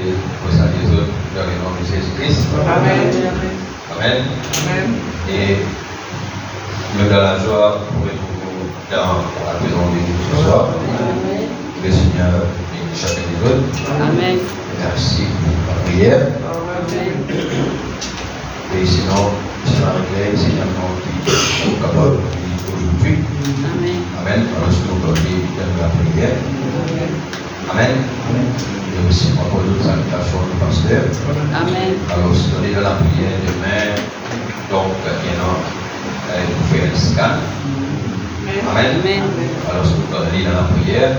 et pour ça les autres dans le nom de Jésus-Christ. Amen. Amen. Amen. Et nous dans la joie pour être dans la maison de Dieu ce soir. Le Seigneur bénisse chacun des autres. Amen. Merci pour la prière. Et sinon, c'est la règle, c'est également qui est capable aujourd'hui. Amen. Amen. Alors, si nous voulons dans la prière. Amen. Et aussi, encore d'autres salutations du pasteur. Amen. Alors, si on est dans la prière demain, donc, vous faire un scan. Amen. Amen. Alors, si vous allez dans la prière.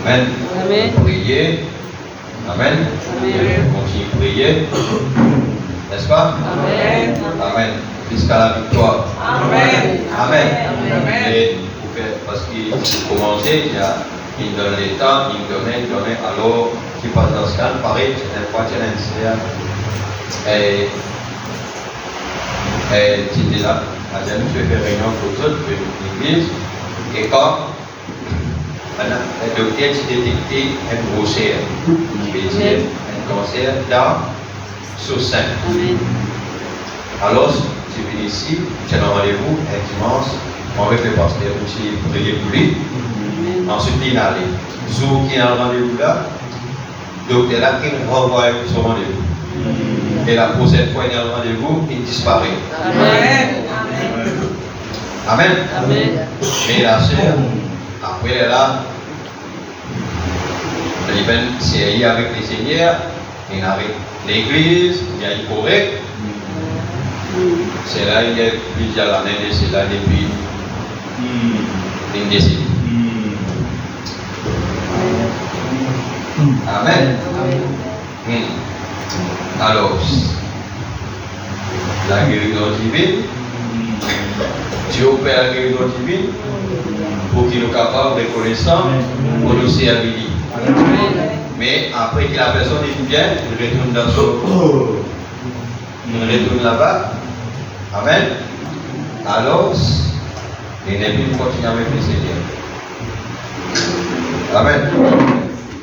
Amen. Amen. Prier. Amen. Amen. Continuez de prier. N'est-ce pas? Amen. Amen. Jusqu'à la victoire. Amen. Amen. Amen. Et vous faites, parce qu'il commençait, il donne les temps, il donnait, alors, qui passe dans ce cas, pareil, c'est un fois, et tu étais là, à nous fait réunion pour les autres, pour l'église, et quand le docteur s'est détecté un grosseur, qui veut dire un cancer dans ce sein. Alors, tu viens ici, tu as un rendez-vous, un dimanche, on va faire pasteur aussi prier pour lui. Ensuite, il est allé. Jour qui a un rendez-vous là, le docteur là, qui renvoie son rendez-vous. Et la prochaine fois, il a un rendez-vous, il disparaît. Amen. Amen. Amen. Mais la sœur, après elle est là, il vient série avec les seigneurs, il arrive l'église, il y a une correcte. C'est là, il y a plusieurs années, c'est là depuis une décennie. Amen. Alors, la guérison divine, Dieu opère la guérison divine pour qu'il soit capable de reconnaissant pour nous servir. Mais après que la personne est bien, il retourne dans son. Il retourne là-bas. Amen. Alors, il n'est plus continuer avec le Seigneur. Amen.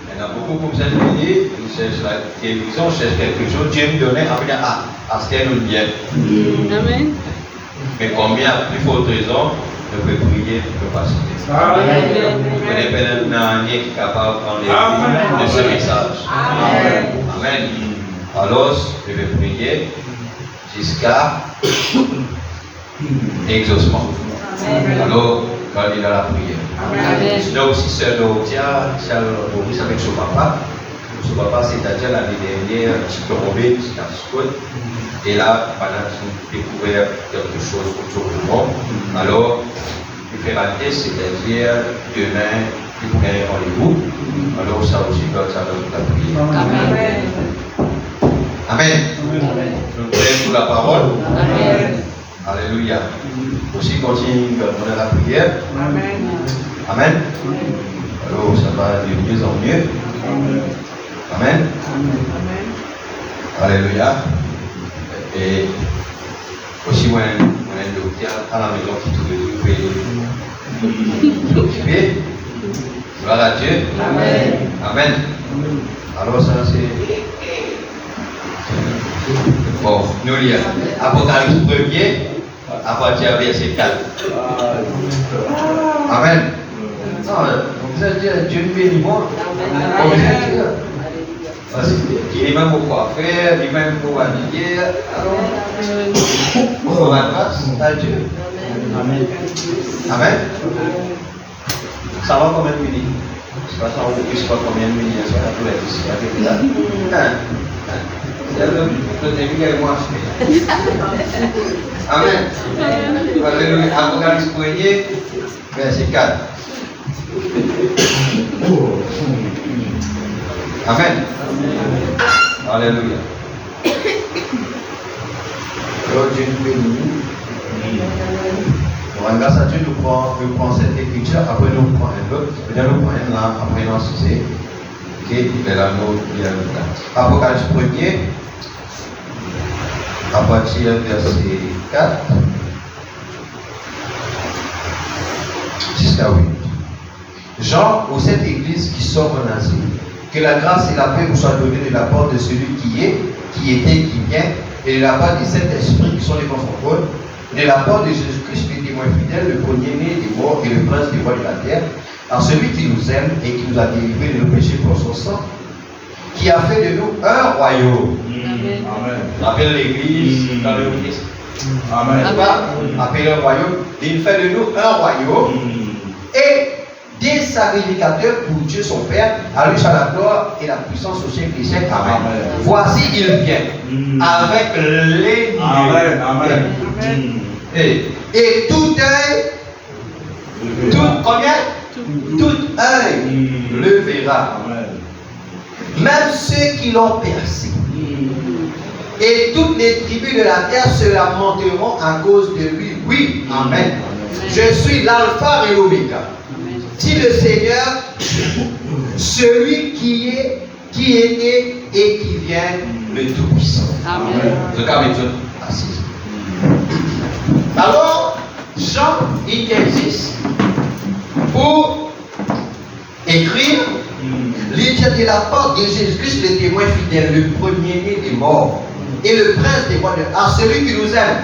Il y en a beaucoup comme ça de venir, ils cherchent la télévision, cherchent quelque chose, Dieu me donnait, après, c'était nous bien. Amen. Mais combien, à plus forte raison, je peux prier, je ne peux pas citer. Amen. Je connais pas un qui est capable de ce message. Amen. Amen. Alors, je vais prier jusqu'à exaucement. Alors, quand il est dans la prière. Amen. Sinon aussi, sœur Dorothea, Maurice avec son papa. Son papa, c'est-à-dire l'année dernière, il s'est tombé, c'est un squat. Et là, pendant qu'il a découvert quelque chose autour du monde, alors, il fait la test, c'est-à-dire demain, il faut gagner rendez-vous. Alors, ça aussi, ça donne la prière. Amen. Amen. Nous prions pour la parole. Amen. Alléluia. Aussi, continue dans la prière. Amen. Amen. Alors, ça va de mieux en mieux. Amen. Alléluia. Et aussi, moi, un docteur à la maison qui trouve occupé. Gloire à Dieu. Amen. Amen. Alors, ça, c'est. Bon, nous lisons. Apocalypse 1er, à partir du verset 4. Amen. Non, vous allez dire, Dieu nous bénit moi. Parce qu'il est même au coiffeur, il est même au habiller. Alors, on va grâce à Dieu. Amen. Amen. Ça va combien de minutes? Je ne sais pas combien de minutes, ça va pour les disciples. Amen. Alléluia. Apocalypse 1er, verset 4. Amen. Alléluia. Alors Dieu nous bénit. Grâce à Dieu, nous prenons cette écriture, après nous prenons un peu, nous prenons là, après nous c'est ok, il est là, il est là. Apocalypse 1er, à partir du verset 4 jusqu'à 8. Jean, aux 7 églises qui sont en Asie, Que la grâce et la paix vous soient données de la part de celui qui est, qui était, qui vient, et de la part des Saint-Esprit qui sont les conforteurs, de la part de Jésus-Christ, le témoin fidèle, le premier-né des morts et le prince des rois de la terre, à celui qui nous aime et qui nous a délivrés de nos péchés pour son sang, qui a fait de nous un royaume. Amen. Appelle l'église dans le Christ. Amen. N'est-ce pas? Appelle un royaume. Il fait de nous un royaume et des sacrificateurs pour Dieu son Père, à lui soit la gloire et la puissance au siècle des siècles. Amen. Voici, il vient avec les Amen. Amen. et tout œil, tout œil le verra. Même ceux qui l'ont percé. Et toutes les tribus de la terre se lamenteront à cause de lui. Oui, amen. Je suis l'alpha et l'oméga, dit le Seigneur, celui qui est, qui était et qui vient, le Tout-Puissant. Amen. Je calme assis. Alors, Jean, il existe pour écrire l'idée de la part de Jésus-Christ, le témoin fidèle, le premier-né des morts et le prince des rois de à celui qui nous aime,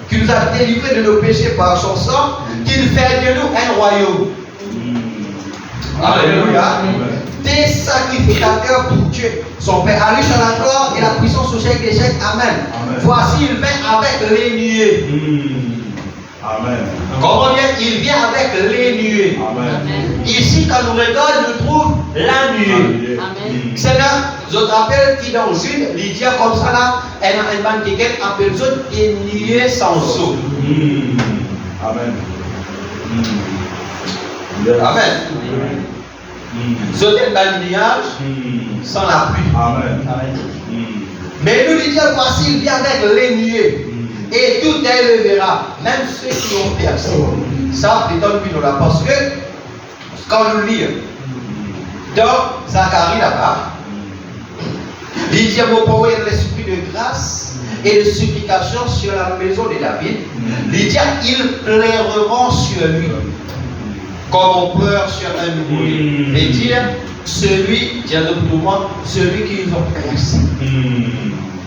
qui nous a délivrés de nos péchés par son sang, qu'il fait de nous un royaume. Alléluia. Des sacrificateurs pour Dieu, son Père. À lui soit la gloire et la puissance au siècle des siècles. Amen. Voici, il vient avec les nuées. Amen. Comment bien? Il vient avec les nuées. Amen. Ici, quand nous regardons, nous trouvons la nuée. Amen. C'est là, je te rappelle qui dans Jude, il dit comme ça là, elle a un ban qui appelle ça des nuées sans eau. Amen. Amen. C'était un nuage sans la pluie. Amen. Mais nous disons, voici, il vient avec les nuées. Et tout elle le verra, même ceux qui ont percé. Ça, l'étonne plus nous là, parce que quand nous lisons dans Zacharie là-bas, il dit vous pouvez l'esprit de grâce et de supplication sur la maison de David. Il dit ils pleureront sur lui, comme on pleure sur un nouveau-né. Et dire celui, dit tout le monde, celui qui ils ont percé.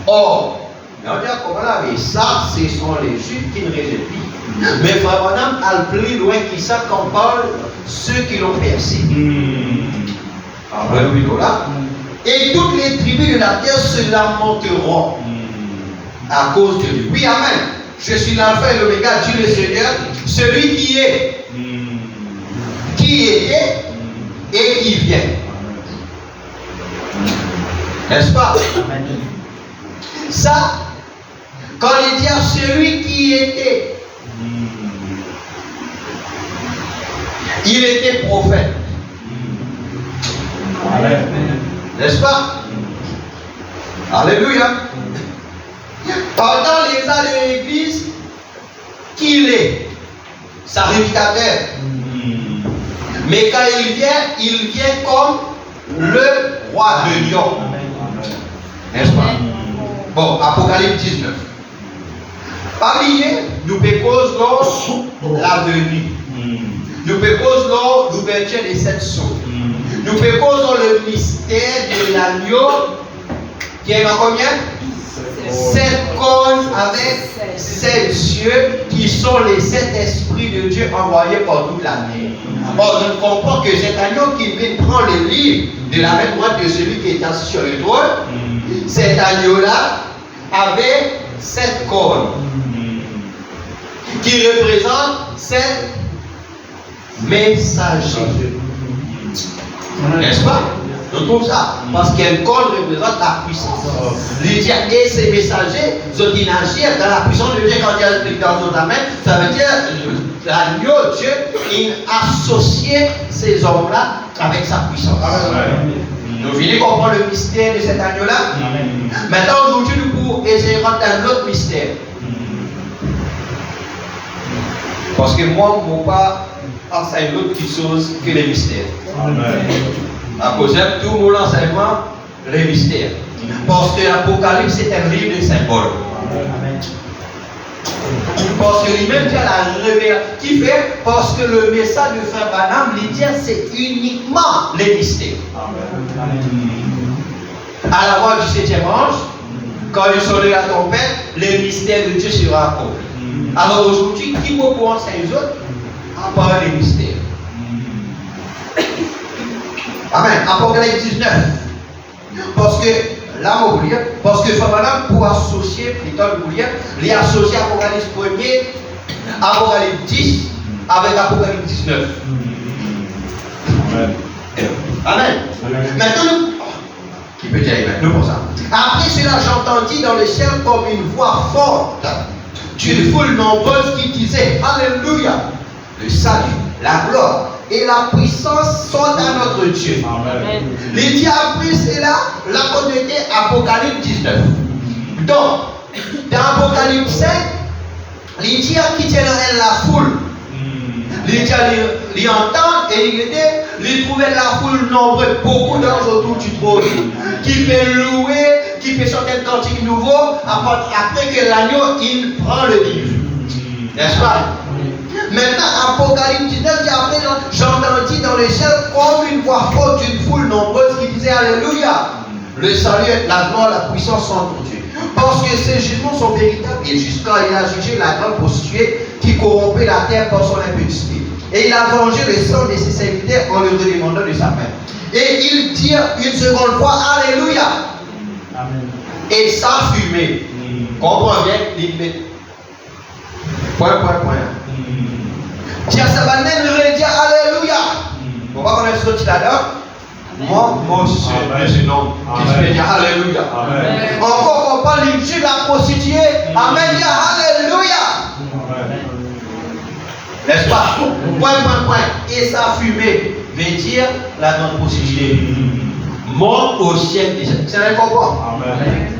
Or, on dit comment là, mais ça, ce sont les Juifs qui ne rejettent pas. Mais vraiment, on a plus loin qui ça qu'on parle ceux qui l'ont percé. Voilà. Et toutes les tribus de la terre se lamenteront à cause de lui. Oui, amen. Je suis l'alpha et l'oméga, dit le Seigneur, celui qui est, qui était et qui vient. N'est-ce pas? Ça, quand il dit à celui qui était, il était prophète. N'est-ce pas? Alléluia. Pendant les ans de l'église, qu'il est sacrificateur. Mais quand il vient comme le roi de Lyon. N'est-ce pas? Bon, Apocalypse 19. Parmi nous pécosons l'avenir. Nous pécosons l'ouverture des 7 sceaux. Nous pécosons le mystère de l'agneau qui est dans combien? 7 cornes avec 7 yeux qui sont les 7 esprits de Dieu envoyés par toute la terre. Or, nous comprenons que cet agneau qui vient prendre le livre de la main droite de celui qui est assis sur le trône, cet agneau-là avait 7 cornes qui représentent 7 messagers. N'est-ce pas? On trouve ça parce qu'un corps représente la puissance. Et ces messagers sont agir dans la puissance de Dieu. Quand il y a dans notre main, ça veut dire l'agneau, Dieu, il associait ces hommes-là avec sa puissance. Nous venons comprendre le mystère de cet agneau-là. Maintenant, aujourd'hui, nous pouvons essayer de rentrer dans un autre mystère. Parce que moi, je ne peux pas enseigner autre chose que les mystères. À cause de tout mon enseignement, les mystères. Parce que l'Apocalypse est un livre de symboles. Parce que lui-même Dieu l'a révélé. Qui fait? Parce que le message de Frère Branham, lui dit, c'est uniquement les mystères. À la voix du 7e ange, quand il sonne la trompette, les mystères de Dieu seront accomplis. Alors aujourd'hui, qui peut penser aux autres? À part les mystères. Amen. Apocalypse 19. Parce que, là, on va lire, parce que Frère Branham, pour associer, plutôt le lire, il associe Apocalypse 1er, Apocalypse 10 avec Apocalypse 19. Amen. Amen. Maintenant, qui peut dire Amen? Nous pour ça. Après cela, j'entendis dans le ciel comme une voix forte d'une foule nombreuse qui disait Alléluia, le salut, la gloire et la puissance sont à notre Dieu. Amen. Les diables, c'est là la continuité Apocalypse 19. Donc, dans Apocalypse 5, les diables qui tiennent la foule, les diables les entendent et ils trouvaient la foule nombreuse, beaucoup d'anges autour du trône, qui peut louer, qui peut chanter un cantique nouveau, après que l'agneau il prend le livre. N'est-ce pas? Maintenant, Apocalypse 19, après, j'entendis dans le ciel comme une voix forte d'une foule nombreuse qui disait Alléluia. Le salut, la gloire, la puissance sont pour Dieu. Parce que ces jugements sont véritables et jusqu'à il a jugé la grande prostituée qui corrompait la terre par son impudicité. Et il a vengé le sang de ses serviteurs en le redemandant de sa main. Et il dit une seconde fois Alléluia. Amen. Et ça fumait. Comprends bien, il met. Point. Tiens, ça va même le dire Alléluia. On va connaître ce petit là-dedans. Moi, ce nom, qui se dit Alléluia. Amen. Encore qu'on parle de la prostituée. Amen, dit Alléluia. Amen. N'est-ce pas? Point. Et ça fumait veut dire la grande prostituée. Monte au ciel déjà. C'est un comprend? Amen.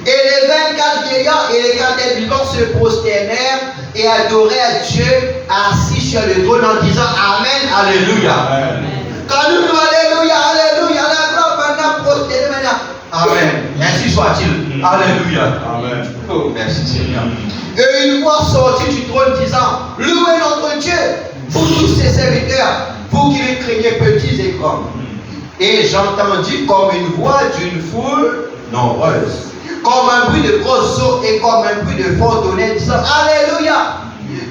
Et les 24 vieillards et les 4 êtres vivants se prosternèrent et adoraient Dieu assis sur le trône en disant Amen, Alléluia. Amen. Quand nous disons Alléluia, Alléluia, la gloire maintenant prosternée maintenant. Amen. Ainsi soit-il. Alléluia. Amen. Oh, merci Seigneur. Et une voix sortit du trône disant Louez notre Dieu, vous tous ses serviteurs, vous qui les craignez petits et grands. Et j'entendis comme une voix d'une foule nombreuse, comme un bruit de grosses eaux et comme un bruit de fort tonnerre disant Alléluia,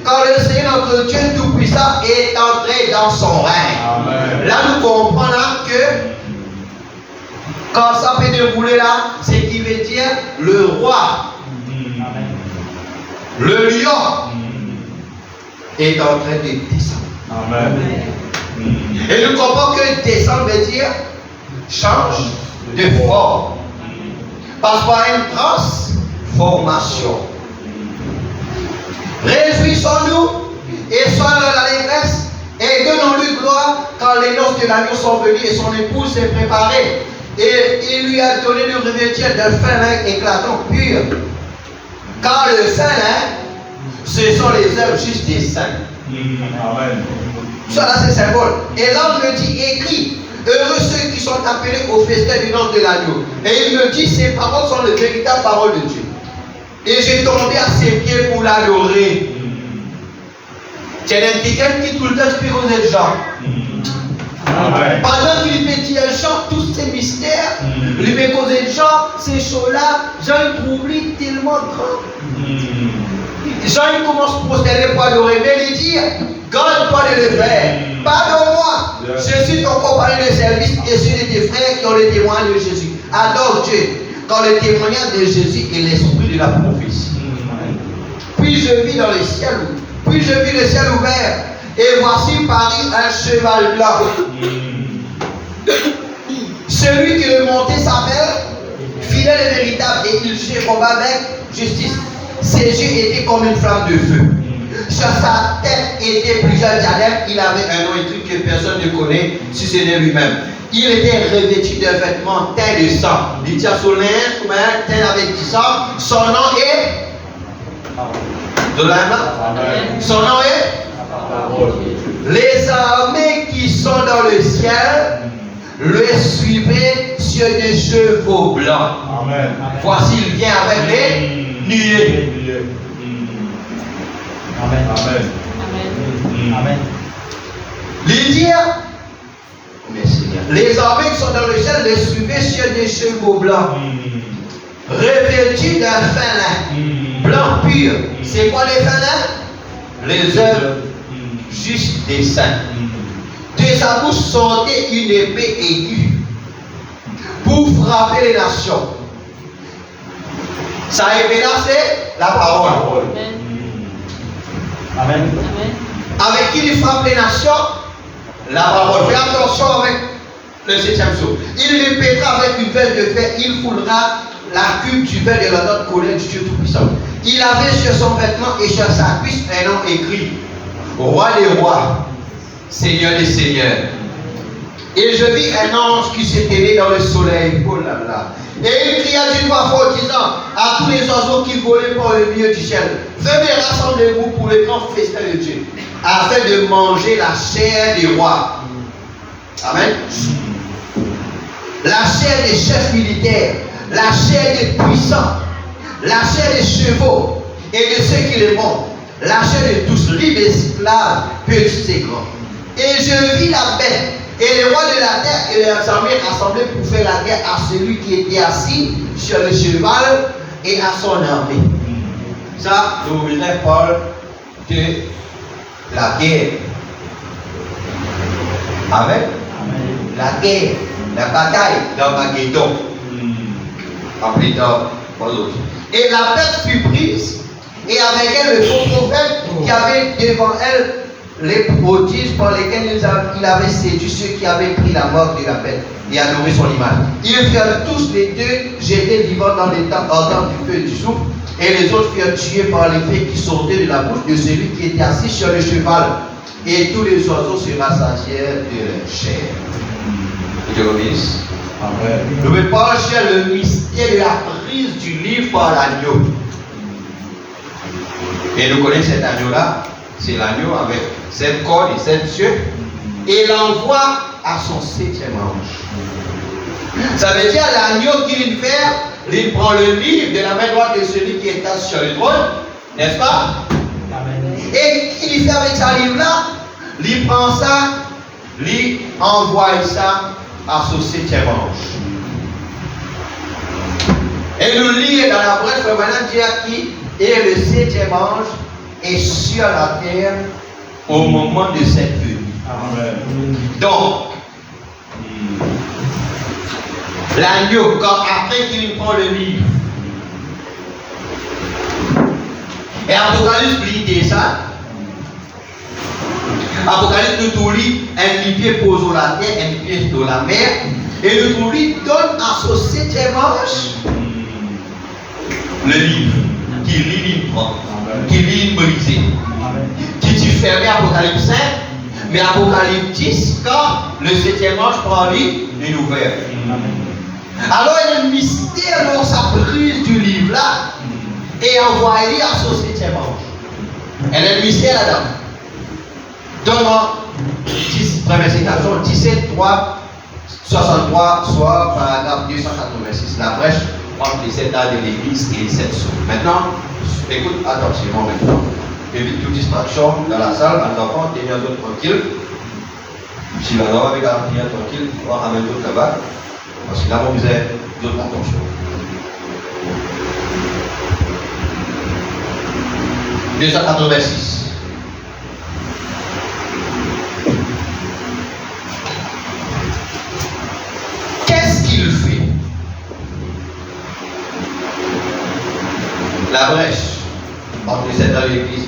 quand le Seigneur notre Dieu Tout-Puissant est entré dans son règne. Amen. Là nous comprenons que quand ça peut dérouler là, c'est qui veut dire le roi, le lion est en train de descendre. Amen. Et nous comprenons que descendre veut dire change de forme. Passe par une transformation. Réjouissons-nous et soyons dans l'allégresse et donnons-lui gloire quand les noces de l'agneau sont venues et son épouse s'est préparée. Et il lui a donné de revêtir d'un fin lin éclatant pur. Car le fin lin, ce sont les œuvres justes des saints. Amen. Ça là c'est symbole. Et l'ange me dit écrit, heureux ceux qui sont appelés au festin du nom de l'agneau. Et il me dit, ces paroles sont les véritables paroles de Dieu. Et j'ai tombé à ses pieds pour l'adorer. C'est un quelqu'un qui tout le temps se causer de gens. Amen. Pendant qu'il peut dire chant tous ces mystères, il peut causer de gens, ces choses-là, gens ils oublient tellement grand. Gens ils commencent à prosterner pour adorer, mais il dit, garde-toi de le faire. Pardonne-moi, je suis ton compagnon de service et celui de tes frères qui ont le témoignage de Jésus. Adore Dieu, quand le témoignage de Jésus est l'esprit de la prophétie. Puis je vis dans le ciel, puis je vis le ciel ouvert, et voici parut un cheval blanc. Celui qui le montait s'appelle fidèle et véritable, et il se combat avec justice. Ses yeux étaient comme une flamme de feu. Sur sa tête étaient plusieurs diadèmes. Il avait un nom écrit que personne ne connaît, si ce n'est lui-même. Il était revêtu de vêtements teints de sang. Il tient son linge comme un teint avec du sang. Son nom est Amen. Son nom est les armées qui sont dans le ciel le suivaient sur des chevaux blancs. Amen. Voici, il vient avec les nuées. Amen. Amen. Amen. Il dit, les armées qui sont dans le ciel les suivaient sur des chevaux blancs, revêtus d'un fin lin, blanc pur. C'est quoi les fins lins? Les œuvres justes des saints. De sa bouche sortait une épée aiguë pour frapper les nations. Sa épée là, c'est la parole. Amen. Avec qui il frappe les nations? La parole. Fais attention avec le 7e sceau. Il les pètera avec une pelle de fer, il foulera la cuve du verre de la note colère du Dieu Tout-Puissant. Il avait sur son vêtement et sur sa cuisse un nom écrit: Roi des rois, Seigneur des seigneurs. Et je vis un ange qui s'éteignait dans le soleil. Oh là là. Et il cria d'une voix forte, disant à tous les oiseaux qui volaient par le milieu du ciel: venez, rassemblez-vous pour le grand festin de Dieu, afin de manger la chair des rois. Amen. La chair des chefs militaires, la chair des puissants, la chair des chevaux et de ceux qui les montent, la chair de tous, libres, esclaves, petits et grands. Et je vis la bête et les rois de la terre et les armées rassemblés pour faire la guerre à celui qui était assis sur le cheval et à son armée. Ça, nous parle de la guerre. Amen. La guerre, la bataille d'Armageddon. Appelé dans l'autre. Et la bête fut prise, et avec elle le faux prophète qui avait devant elle les prodiges par lesquels il avait séduit ceux qui avaient pris la mort de la bête et adoré son image. Ils furent tous les deux jetés vivants dans les temps ardents du feu et du souffle, et les autres furent tués par les feux qui sortaient de la bouche de celui qui était assis sur le cheval. Et tous les oiseaux se rassasièrent de leur chair. Dieu bénisse. Nous me parlons sur le mystère de la prise du livre par l'agneau. Et nous connaissons cet agneau-là. C'est l'agneau avec 7 cornes et 7 yeux. Et l'envoie à son 7e ange. Ça veut dire l'agneau qu'il fait, il prend le livre de la main droite de celui qui est assis sur le trône. N'est-ce pas? Et qu'il fait avec sa livre-là, il prend ça, il envoie ça à son 7e ange. Et nous lisons dans la brèche maintenant dire qui est le 7e ange est sur la terre au moment de cette venue. Donc, l'agneau, après qu'il prend le livre, et Apocalypse lit ça. Apocalypse nous lit un pied pose sur la terre, un pied sur la mer, et nous lit donne à son 7e ange le livre, qui lit libre, qui lit brisé, qui dit fermé Apocalypse 5, mais Apocalypse 10, quand le 7e ange prend lui, il ouvre. Alors il y a un mystère dans sa prise du livre là, et envoyé à son 7e ange. Elle a un mystère là-dedans. Donne-moi 10, première citation, 17, 3, 63, soit paragraphe 286, la brèche entre les 7 ans de l'église et les 7 sceaux. Maintenant, écoute attentivement maintenant. Évite toute distraction dans la salle, les enfants, tenez les autres tranquilles. Si la noire avec la tenir tranquille, on va ramener d'autres là-bas. Parce que là, on vous avez d'autres attention. 286. Qu'est-ce qu'il fait? La brèche entre les 7 ans de l'église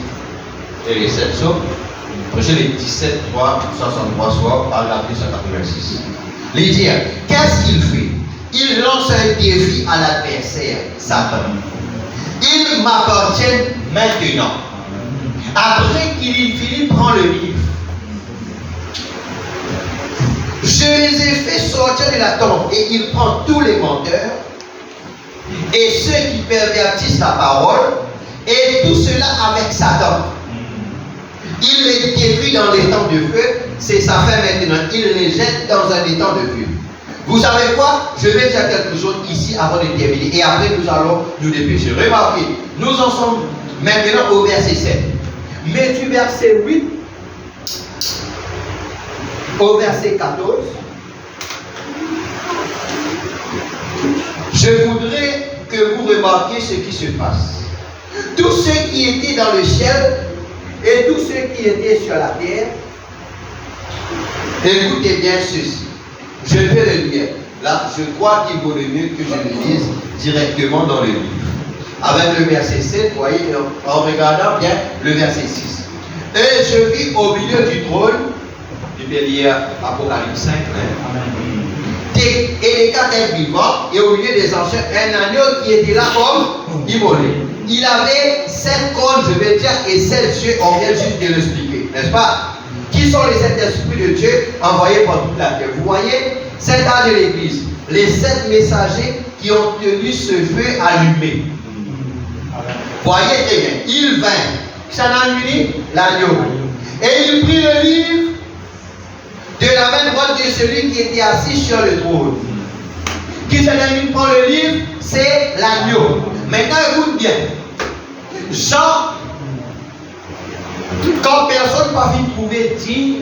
et les 7 sceaux, projet les 17, 3, 63 soirs, paragraphe 286. Les dire, qu'est-ce qu'il fait? Il lance un défi à l'adversaire, Satan. Il m'appartient maintenant. Après qu'il finit, prend le livre. Je les ai fait sortir de la tombe et il prend tous les menteurs et ceux qui pervertissent la parole et tout cela avec Satan. Il les détruit dans l'étang de feu, c'est sa fin maintenant. Il les jette dans un étang de feu. Vous savez quoi? Je vais dire quelque chose ici avant de terminer et après nous allons nous dépêcher. Remarquez, nous en sommes maintenant au verset 7. Mais du verset 8 au verset 14, je voudrais que vous remarquiez ce qui se passe. Tous ceux qui étaient dans le ciel et tous ceux qui étaient sur la terre, écoutez bien ceci. Je vais le lire. Là, je crois qu'il vaut le mieux que je le lise directement dans le livre. Avec le verset 7, vous voyez, en regardant bien le verset 6. Et je vis au milieu du trône, je vais lire Apocalypse 5, et les quatre êtres vivants, et au milieu des anciens, un agneau qui était là comme immolé. Il avait 7 cornes, je vais dire, et 7 yeux, on vient juste de l'expliquer, n'est-ce pas? Qui sont les 7 esprits de Dieu envoyés par toute la terre? Vous voyez, c'est dans l'église, les 7 messagers qui ont tenu ce feu allumé. Voyez très bien, il vint, ça n'a uni l'agneau, et il prit le livre de la main droite de celui qui était assis sur le trône. Qui se termine prend le livre, c'est l'agneau. Maintenant écoute bien, Jean, quand personne n'a pu trouver digne,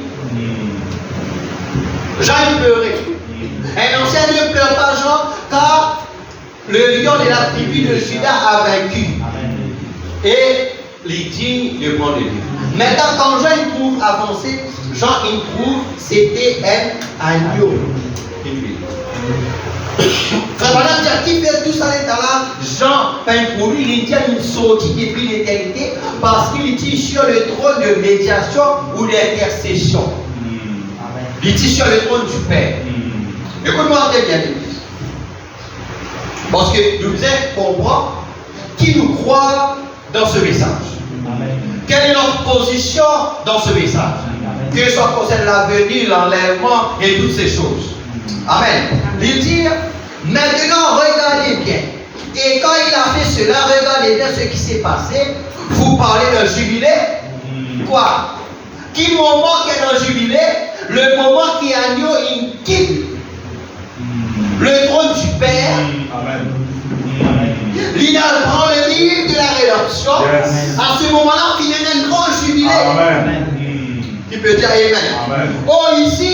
Jean il pleurait. Un ancien ne pleure pas Jean, car le lion de la tribu de Juda a vaincu. Et les dignes de prendre le livre. Maintenant, quand Jean il trouve avancé, Jean il trouve c'était un agneau. Frère Madame dit qui fait tout ça là, Jean peint pour lui, il dit une sortie depuis l'éternité parce qu'il dit sur le trône de médiation ou d'intercession. Il dit sur le trône du Père. Écoute-moi très bien l'église. Parce que nous devons comprendre qui nous croit dans ce message. Quelle est notre position dans ce message? Que ce soit concerne l'avenir, l'enlèvement et toutes ces choses. Amen. Il dit, maintenant regardez bien. Et quand il a fait cela, regardez bien ce qui s'est passé. Vous parlez d'un jubilé. Quoi? Qui moment qu'est dans le jubilé? Le moment qui agneau il quitte le trône du Père. Amen. Il prend le livre de la rédemption. Yes. À ce moment-là, il y a un grand jubilé. Amen. Tu peux dire Amen. Amen. Oh, ici,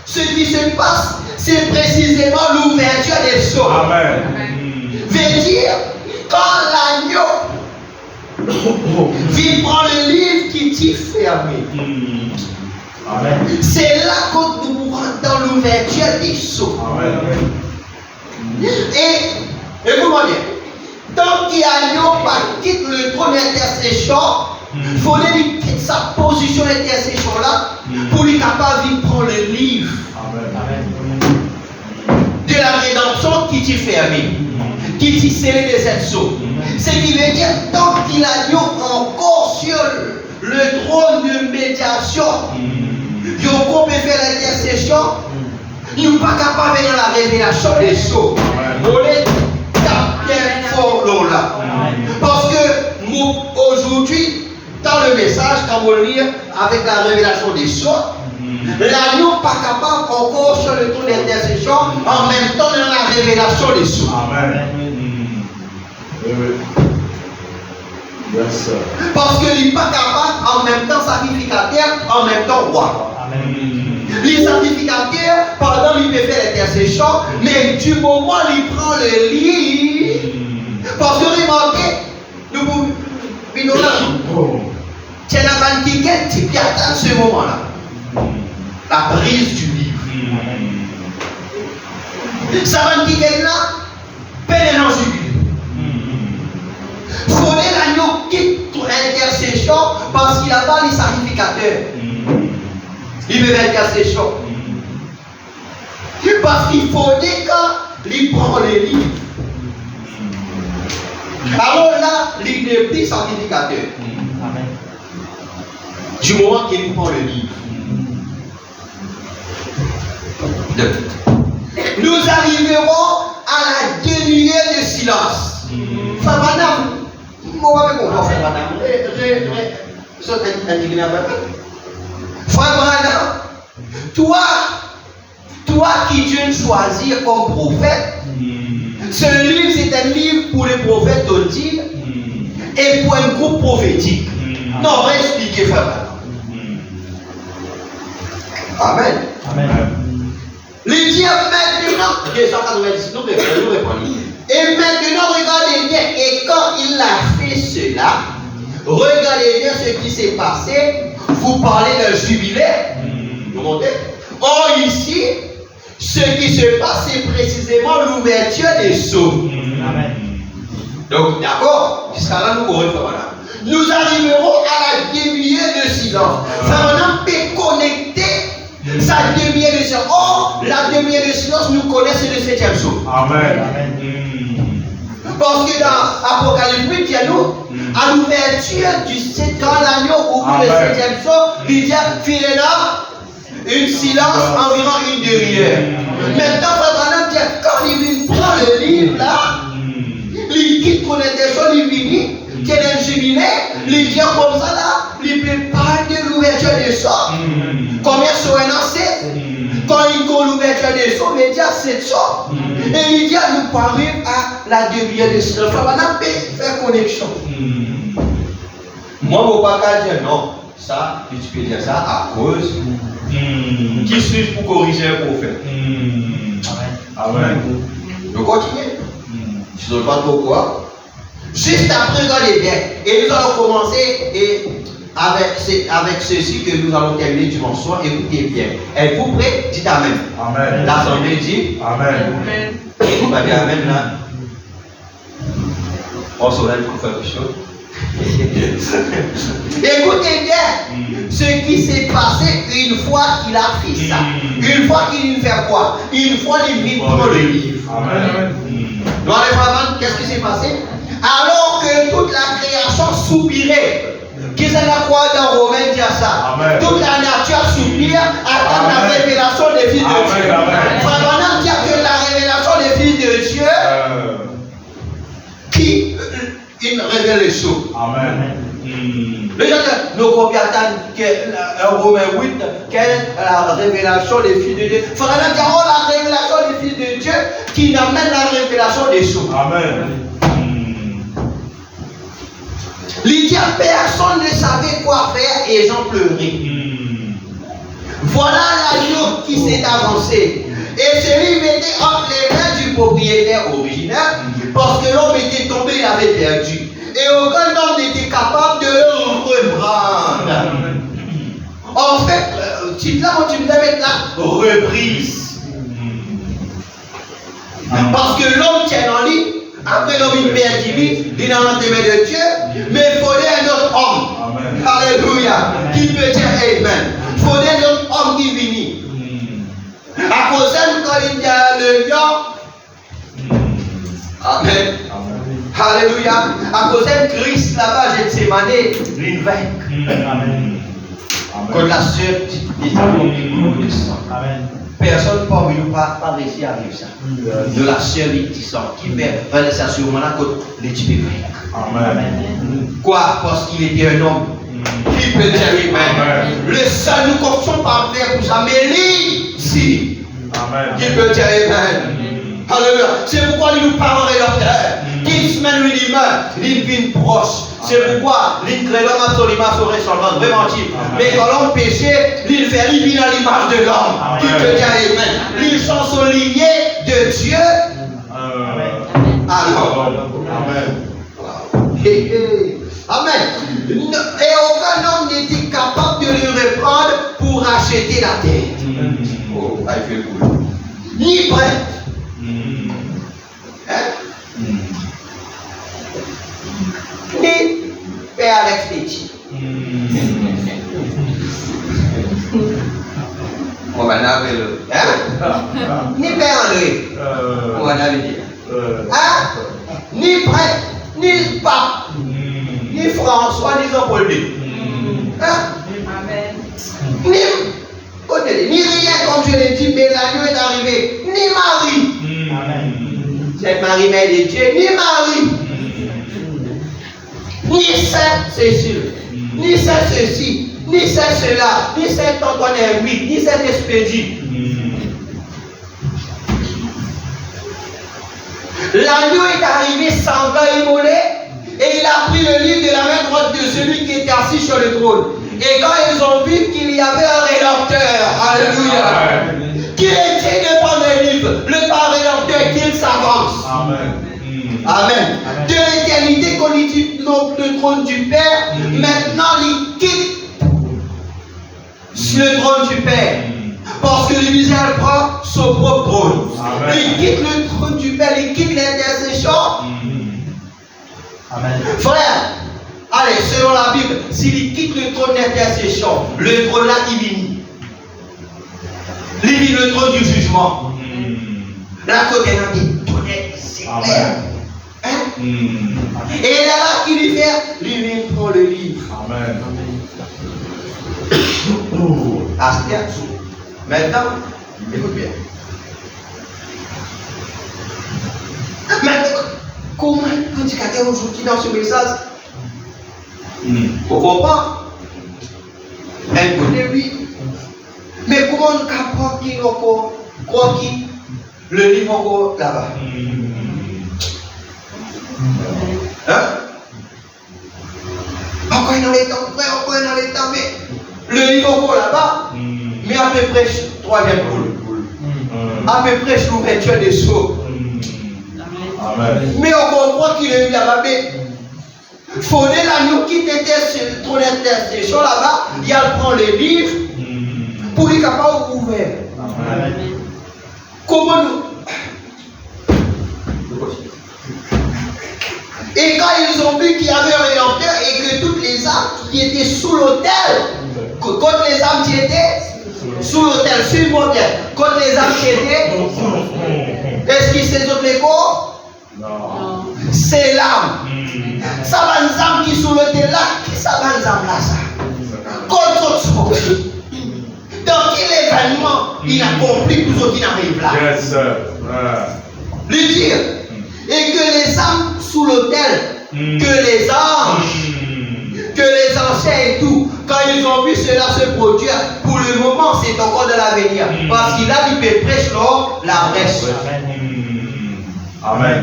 ce qui se passe, c'est précisément l'ouverture des sceaux. Amen. Veut dire, quand l'agneau vient prendre le livre qui dit fermé. Amen. C'est là que nous rentrons dans l'ouverture des sceaux. Amen. Et, écoute-moi bien, tant qu'agneau quitte le trône d'intercession, il faut lui quitter sa position d'intercession là pour lui capable de prendre le livre de la rédemption qui t'y fermé, qui t'y scellé des sept sceaux. Ce qui veut dire, tant qu'il a encore sur le trône de médiation, il peut faire l'intercession, il n'est pas capable de faire la révélation des sceaux. On est bien fort là. Parce que aujourd'hui, dans le message, quand on lit avec la révélation des sceaux, l'agneau n'est pas capable encore sur le trône d'intercession en même temps dans la révélation des sceaux. Amen. Yes, sir. Parce qu'il n'est pas capable en même temps sacrificateur, en même temps roi. Les sacrificateurs, pendant il peut faire l'intercession, mais du moment où il prend le livre, parce que remarquez, nous pouvons tu as un ticket, tu peux attendre ce moment-là. La brise du livre. Ça va ticket là, peine dans jubilé. Voler l'agneau quitte l'intercession parce qu'il a pas les sacrificateurs. Il veut l'intercession. Parce qu'il faut dire quand il prend les livres. Alors là, il n'est plus sacrificateur. Du moment qu'il prend le livre. Nous arriverons à la demi-heure de silence. Frère Madame, moi, je comprends, frère Madame. Frère Madame, toi qui Dieu choisit comme prophète, ce livre c'est un livre pour les prophètes audibles et pour un groupe prophétique. Non, on va expliquer, frère. Amen. Il dit maintenant, 290, nous répondons. Et maintenant, regardez bien, et quand il a fait cela, regardez bien ce qui s'est passé. Vous parlez d'un jubilé. Vous montez? Or, ici, ce qui se passe, c'est précisément l'ouverture des sceaux. Donc, d'accord, jusqu'à là, nous courons. Nous arriverons à la demi-heure de silence. Ça maintenant peut connecter sa demi-heure de silence. Or, la demi-heure de silence, nous connaissons le 7e sceau. Amen. Parce que dans Apocalypse 8, il y a nous, à l'ouverture du 7 quand l'agneau ouvre le 7e sceau, il dit, Philéna, une silence environ une demi-heure. Maintenant, quand il prend le livre là, il quitte connaît des choses, il finit, il est un jubilé, il vient comme ça là, il peut parler de l'ouverture des sceaux. Combien sont c'est? Quand il compte l'ouverture des sceaux, il dit à 7 sceaux. Et il dit à nous parler à la demi-heure de silence. Ça va faire connexion. Moi, je ne peux pas dire non. Ça, tu peux dire ça à cause qui suis pour corriger un prophète. Amen. Je continue. Je ne sais pas pourquoi. Juste après, regardez bien. Et nous allons commencer avec ceci que nous allons terminer dimanche soir. Écoutez bien. Êtes-vous prêts? Dites Amen. Amen. L'assemblée dit Amen. Vous va dire Amen là. On se lève pour faire quelque chose. Écoutez bien ce qui s'est passé une fois qu'il a fait ça. Une fois qu'il fait quoi? Une fois qu'il vit pour le livre. Amen. Dans les femmes, qu'est-ce qui s'est passé? Alors que toute la création soupirait. Qu'est-ce qu'on a quoi dans Romains dit à ça? Amen. Toute la nature soupire attend la révélation des fils de Dieu. Frère, dire que la révélation des fils de Dieu qui il révèle les choses. Amen. Les gens disent, nos copies attendent que Romains 8, quelle la révélation des fils de Dieu. Frère, la révélation des fils de Dieu qui n'amène la révélation des choses. Amen. Lydia, personne ne savait quoi faire et ils ont pleuré. Voilà l'agneau qui s'est avancé. Et celui mettait entre les mains du propriétaire original parce que l'homme était tombé, il avait perdu. Et aucun homme n'était capable de le reprendre. En fait, tu me mettre là, reprise. Parce que l'homme tient en lui. Après l'homme il perd divine, il est dans les mains de Dieu, mais il faudrait un autre homme. Amen. Alléluia. Qui peut dire Amen. Il faudrait un autre homme qui finit. À cause de quand il y a le lion. Amen. Alléluia. À cause de Christ là-bas, j'ai sémané une vaincre. Amen. Quand la sœur dit Amen. Personne parmi nous n'a pas réussi à vivre ça. De la sœur Létissant qui fait ça sur moi quand les types Amen. Quoi? Parce qu'il était un homme. Qui peut dire Amen. Le seul nous comptons pas faire pour ça, mais lui, si. Amen. Qui peut dire Amen. Alléluia. C'est pourquoi nous parlons de leur terre. Qu'il se mène une image, il vit proche. C'est pourquoi l'homme absolument saurait son nom, vraiment type. Mais quand l'homme péché, il fait vit dans l'image de l'homme. Qui peut dire Amen. Ils sont soulignés de Dieu. Amen. Alors. Amen. Amen. Et aucun homme n'était capable de le reprendre pour acheter la terre. Oh, il fait cool. Ni prêt. Ni Père Alex Petit. On va n'avoir le. Ni Père André. On va n'avoir le. Ni prêtre, ni pape, ni François, ni Jean-Paul II. Ni rien, comme je l'ai dit, mais l'agneau est arrivé. Ni Marie. Cette Marie-Mère de Dieu, ni Marie. Ni Saint Cécile, ni Saint ceci, ni Saint cela, ni Saint Antoine Hermite, ni Saint Expédie. L'agneau est arrivé sans blanc immolé, Et il a pris le livre de la main droite de celui qui était assis sur le trône. Et quand ils ont vu qu'il y avait un rédempteur, alléluia, qu'il est digne de prendre le livre, le pas rédempteur, qu'il s'avance. Amen. De l'éternité qu'on dit le trône du Père, maintenant il quitte le trône du Père. Parce que l'Israël prend son propre trône. Il quitte le trône du Père, il quitte l'intercession. Frère, allez, selon la Bible, s'il quitte le trône d'intercession, le trône là qui finit. Il vit le trône du jugement. Là, côté là, il connaît, c'est clair. Hein? Et là, qui lui fait, lui prend le livre. Amen. Astère. Maintenant, écoute bien. Maintenant, comment le prédicateur aujourd'hui dans ce message, on comprend. Elle connaît lui. Mais comment on capte qu'il encore, quoi qu'il, le livre encore là-bas. Hein? Encore dans les temps, frère, encore dans les temps, mais le livre encore là-bas, mais à peu près troisième boule. À peu près l'ouverture des sceaux. Mais on comprend qu'il est là-bas, mais il faut l'agneau qui était sur ton intercession là-bas, il prend les livres pour les capables d'ouvrir. Comment nous. Et quand ils ont vu qu'il y avait un rédempteur et que toutes les âmes qui étaient sous l'autel, contre les âmes qui étaient sous l'autel, sur le modèle, contre les âmes qui étaient, est-ce qu'ils se sont les corps? Non. C'est l'âme. Ça va les âmes qui sont sous l'autel là, qui ça va les âmes là, ça? Contre autres choses. Dans quel événement il a compris pour ceux qui n'arrivent là? Yes, sir. Lui dire, et que les âmes sous l'autel, que les anges, que les anciens et tout, quand ils ont vu cela se produire, pour le moment c'est encore de l'avenir. Parce qu'il a dit que prêche la brèche. Amen.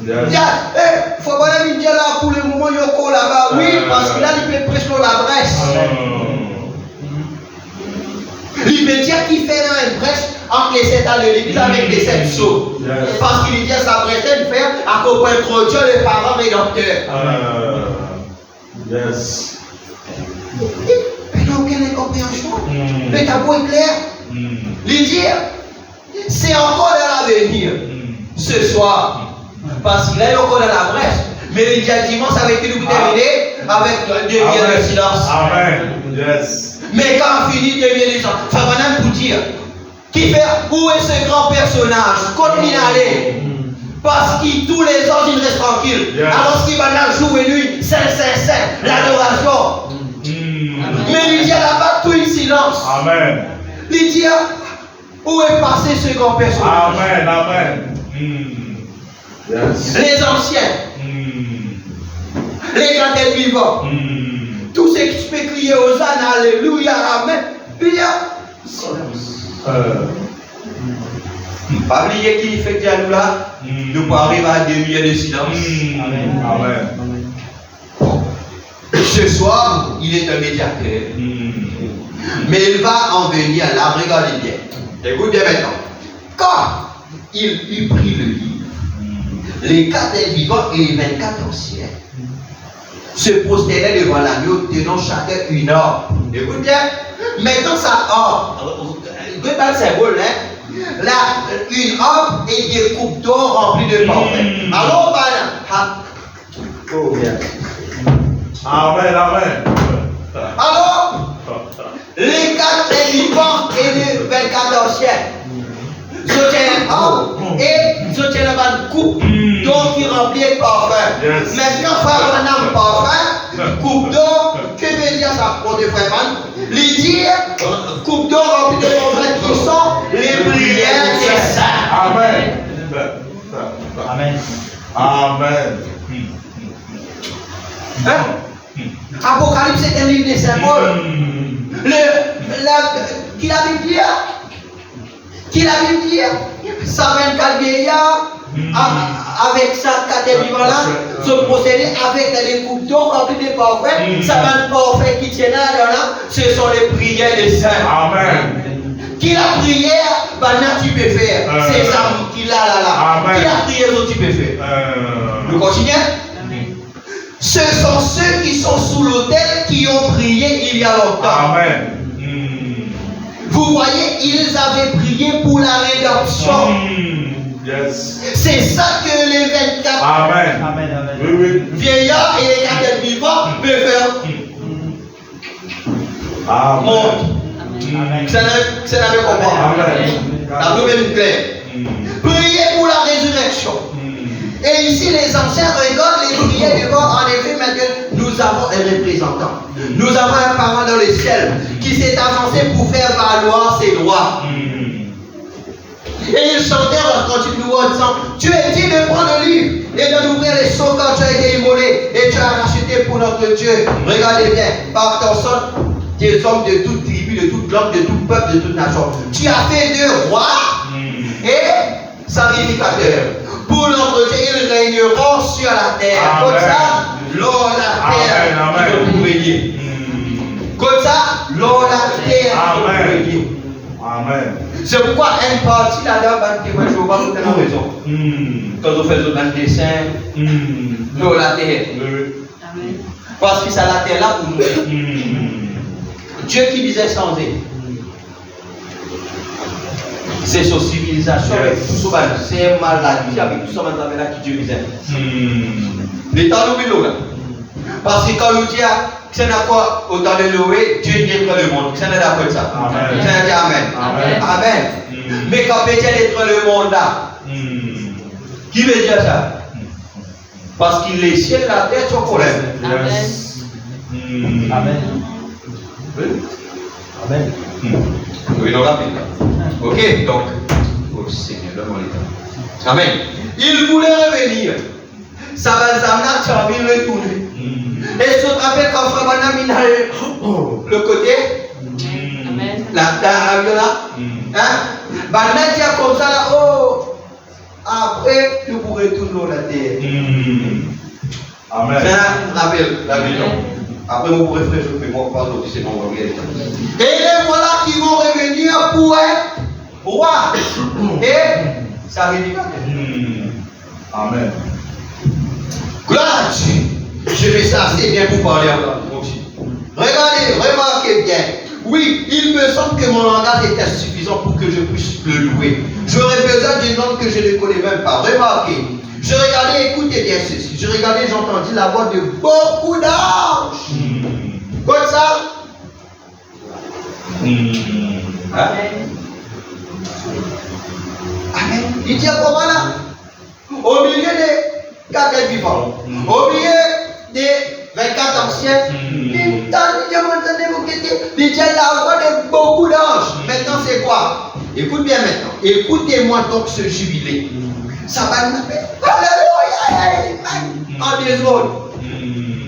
Il faut pas lui dire là pour le moment il y a encore là-bas. Oui, parce qu'il a dit que prêche la brèche. Il veut dire qu'il fait une brèche entre les 7 ans de l'église avec les 7 sceaux. Parce qu'il dit sa brèche de faire à quoi introduire les parents rédempteurs. Yes. Mais non, quelle incompréhension. Le tableau est clair. Lui dire, c'est encore dans l'avenir. Ce soir. Parce qu'il est encore dans la brèche. Mais le dimanche, ça va être nous terminer avec 2 minutes de silence. Amen. Yes. Mais quand on finit 2 minutes de silence, ça va même pour dire qui fait où est ce grand personnage? Continue à aller. Parce que tous les anges ils restent tranquilles. Alors qu'il va là jour et nuit, c'est l'adoration. Mais il dit là-bas tout le silence. Amen. Il dit où est passé ce grand personnage? Amen. Amen. Yes. Les anciens, les grands vivants, tous ceux qui peuvent crier aux ânes, alléluia, amen. Puis il y a pas oublier qu'il fait que nous là, nous pouvons arriver à 2 minutes de silence. Amen. Ce soir, il est un médiateur. Mais il va en venir là, regardez bien. Écoutez bien maintenant. Quand il eut pris le livre, les 4 vivants et les 24 anciens se prosternaient devant l'agneau, tenant chacun une orbe. Écoutez bien. Maintenant, ça orbe. Écoutez pas le symbole, hein? Là, une orbe et des coupes d'or remplies de parfum. Alors, Amen. Amen. alors, les 4 vivants et les 24 anciens, je tiens un orbe et je tiens une coupe d'or qui remplit de parfum. Yes. Maintenant, frère Manam, parfum, coupe d'or, que veut dire ça pour des frères Man? Les dire, coupe d'or remplie de parfum qui sont les prières des saints. Amen. Amen. Amen. Hein? Apocalypse est un livre de symboles. Qui la Bible dit? 124 vieillards, Avec ça, quand tu vivant là, se procéder avec les coupes d'eau remplis de parfait, ça va être parfait qui tient là, ce sont les prières des saints. Amen. Qui la prière, maintenant tu peux faire. C'est ça qui l'a là. Qui la prière, tu peux faire. Nous continuons. Ce sont ceux qui sont sous l'autel qui ont prié il y a longtemps. Amen. Vous voyez, ils avaient prié pour la rédemption. Yes. C'est ça que les 24 Amen. Amen. Amen. Oui, oui. vieillards et les cadets vivants peuvent faire Amen. Amen. Ça n'avait comprendre. Amen. La nouvelle claire. Priez pour la résurrection. Et ici, les anciens regardent les prières devant. En effet, maintenant, nous avons un représentant. Nous avons un parent dans le ciel qui s'est avancé pour faire valoir ses droits. Et ils chantèrent quand ils nous en disant, tu es dit de prendre le livre et de l'ouvrir les sceaux quand tu as été immolé et tu as racheté pour notre Dieu. Regardez bien, par ton sang, des hommes de toute tribu, de toute langue, de tout peuple, de toute nation. Tu as fait d'eux rois et sacrificateurs. Pour notre Dieu, ils régneront sur la terre. Amen. Comme ça, l'eau, la terre, Amen. ils vont régner. Comme ça, l'eau, la terre, ils vont Amen. régner. Amen. C'est pourquoi une partie là-dedans, va témoin Jéhovah, vous avez raison. Quand vous faites un dessin, l'eau, la terre. Parce que c'est la terre là pour nous. Dieu qui disait changer. C'est sa civilisation avec tout ça, c'est maladie avec tout ça, là qui Dieu disait. L'état nous là. Parce que quand nous disons, c'est quoi autant de louer, Dieu détruit le monde. C'est d'accord avec ça. Amen. C'est Amen. Amen. Amen. Mais quand Dieu détruit le monde là, qui veut dire ça? Parce qu'il est ciel, la terre, son problème. Amen. Amen. Oui. Amen. Oui, non, rapide. Ok, donc, oh Seigneur, donne-moi le temps. Amen. Il voulait revenir. Ça va s'amener, tu as envie de retourner. Et ce qu'on appelle quand Frère le côté, la terre là, hein? Maintenant, tu as comme ça là, oh, après, tu pourrais tourner la terre. Amen. C'est rappel, la vision. Après, vous pourrez faire ce que moi, pas d'autres, c'est mon regret. Et les voilà qui vont revenir pour être roi. Et ça arrive. Amen. Gloire à Dieu. Je fais ça assez bien pour parler en langue aussi. Regardez, remarquez bien. Oui, il me semble que mon langage est insuffisant pour que je puisse le louer. J'aurais besoin d'une langue que je ne connais même pas. Remarquez. Je regardais, écoutez bien ceci. Je regardais, j'ai entendu la voix de beaucoup d'anges. Comme ça. Amen. Amen. Il dit comment là? Au milieu des 4 vivants, au milieu des 24 anciens, il dit la voix de beaucoup d'anges. Maintenant, c'est quoi? Écoute bien maintenant. Écoutez-moi donc ce jubilé. Ça va nous faire. Alléluia. En 2 secondes.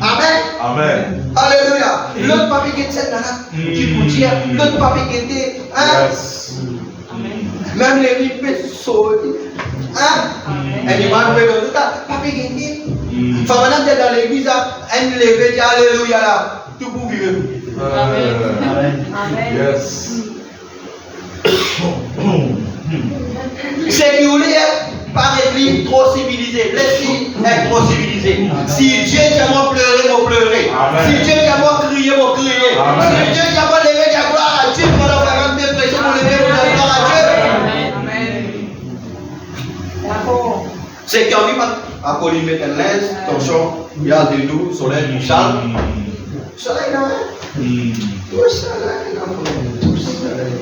Amen. Amen. Alléluia. L'autre papier qui était là, qui vous dit, l'autre papier qui était, hein? Même les ripes sautent. Hein? Et il m'a dit, papier qui était. Enfin, maintenant, tu es dans l'église, elle lève, dit Alléluia là. Tout pour vivre. Amen. Yes. C'est que vous voulez par église trop civilisé. Laissez être trop civilisé. Si Dieu dit moi pleurer, moi pleurer. Amen. Si Dieu dit moi crier, moi crier. Amen. Si Dieu dit moi lever, dire gloire à Dieu. Pendant 40 dépressions, moi lever, dire gloire à Dieu. D'accord. C'est qu'on dit pas à Colline Métenlaise, attention, il y a des loups, soleil, du chal. Soleil là, hein? Tout soleil là, tout soleil.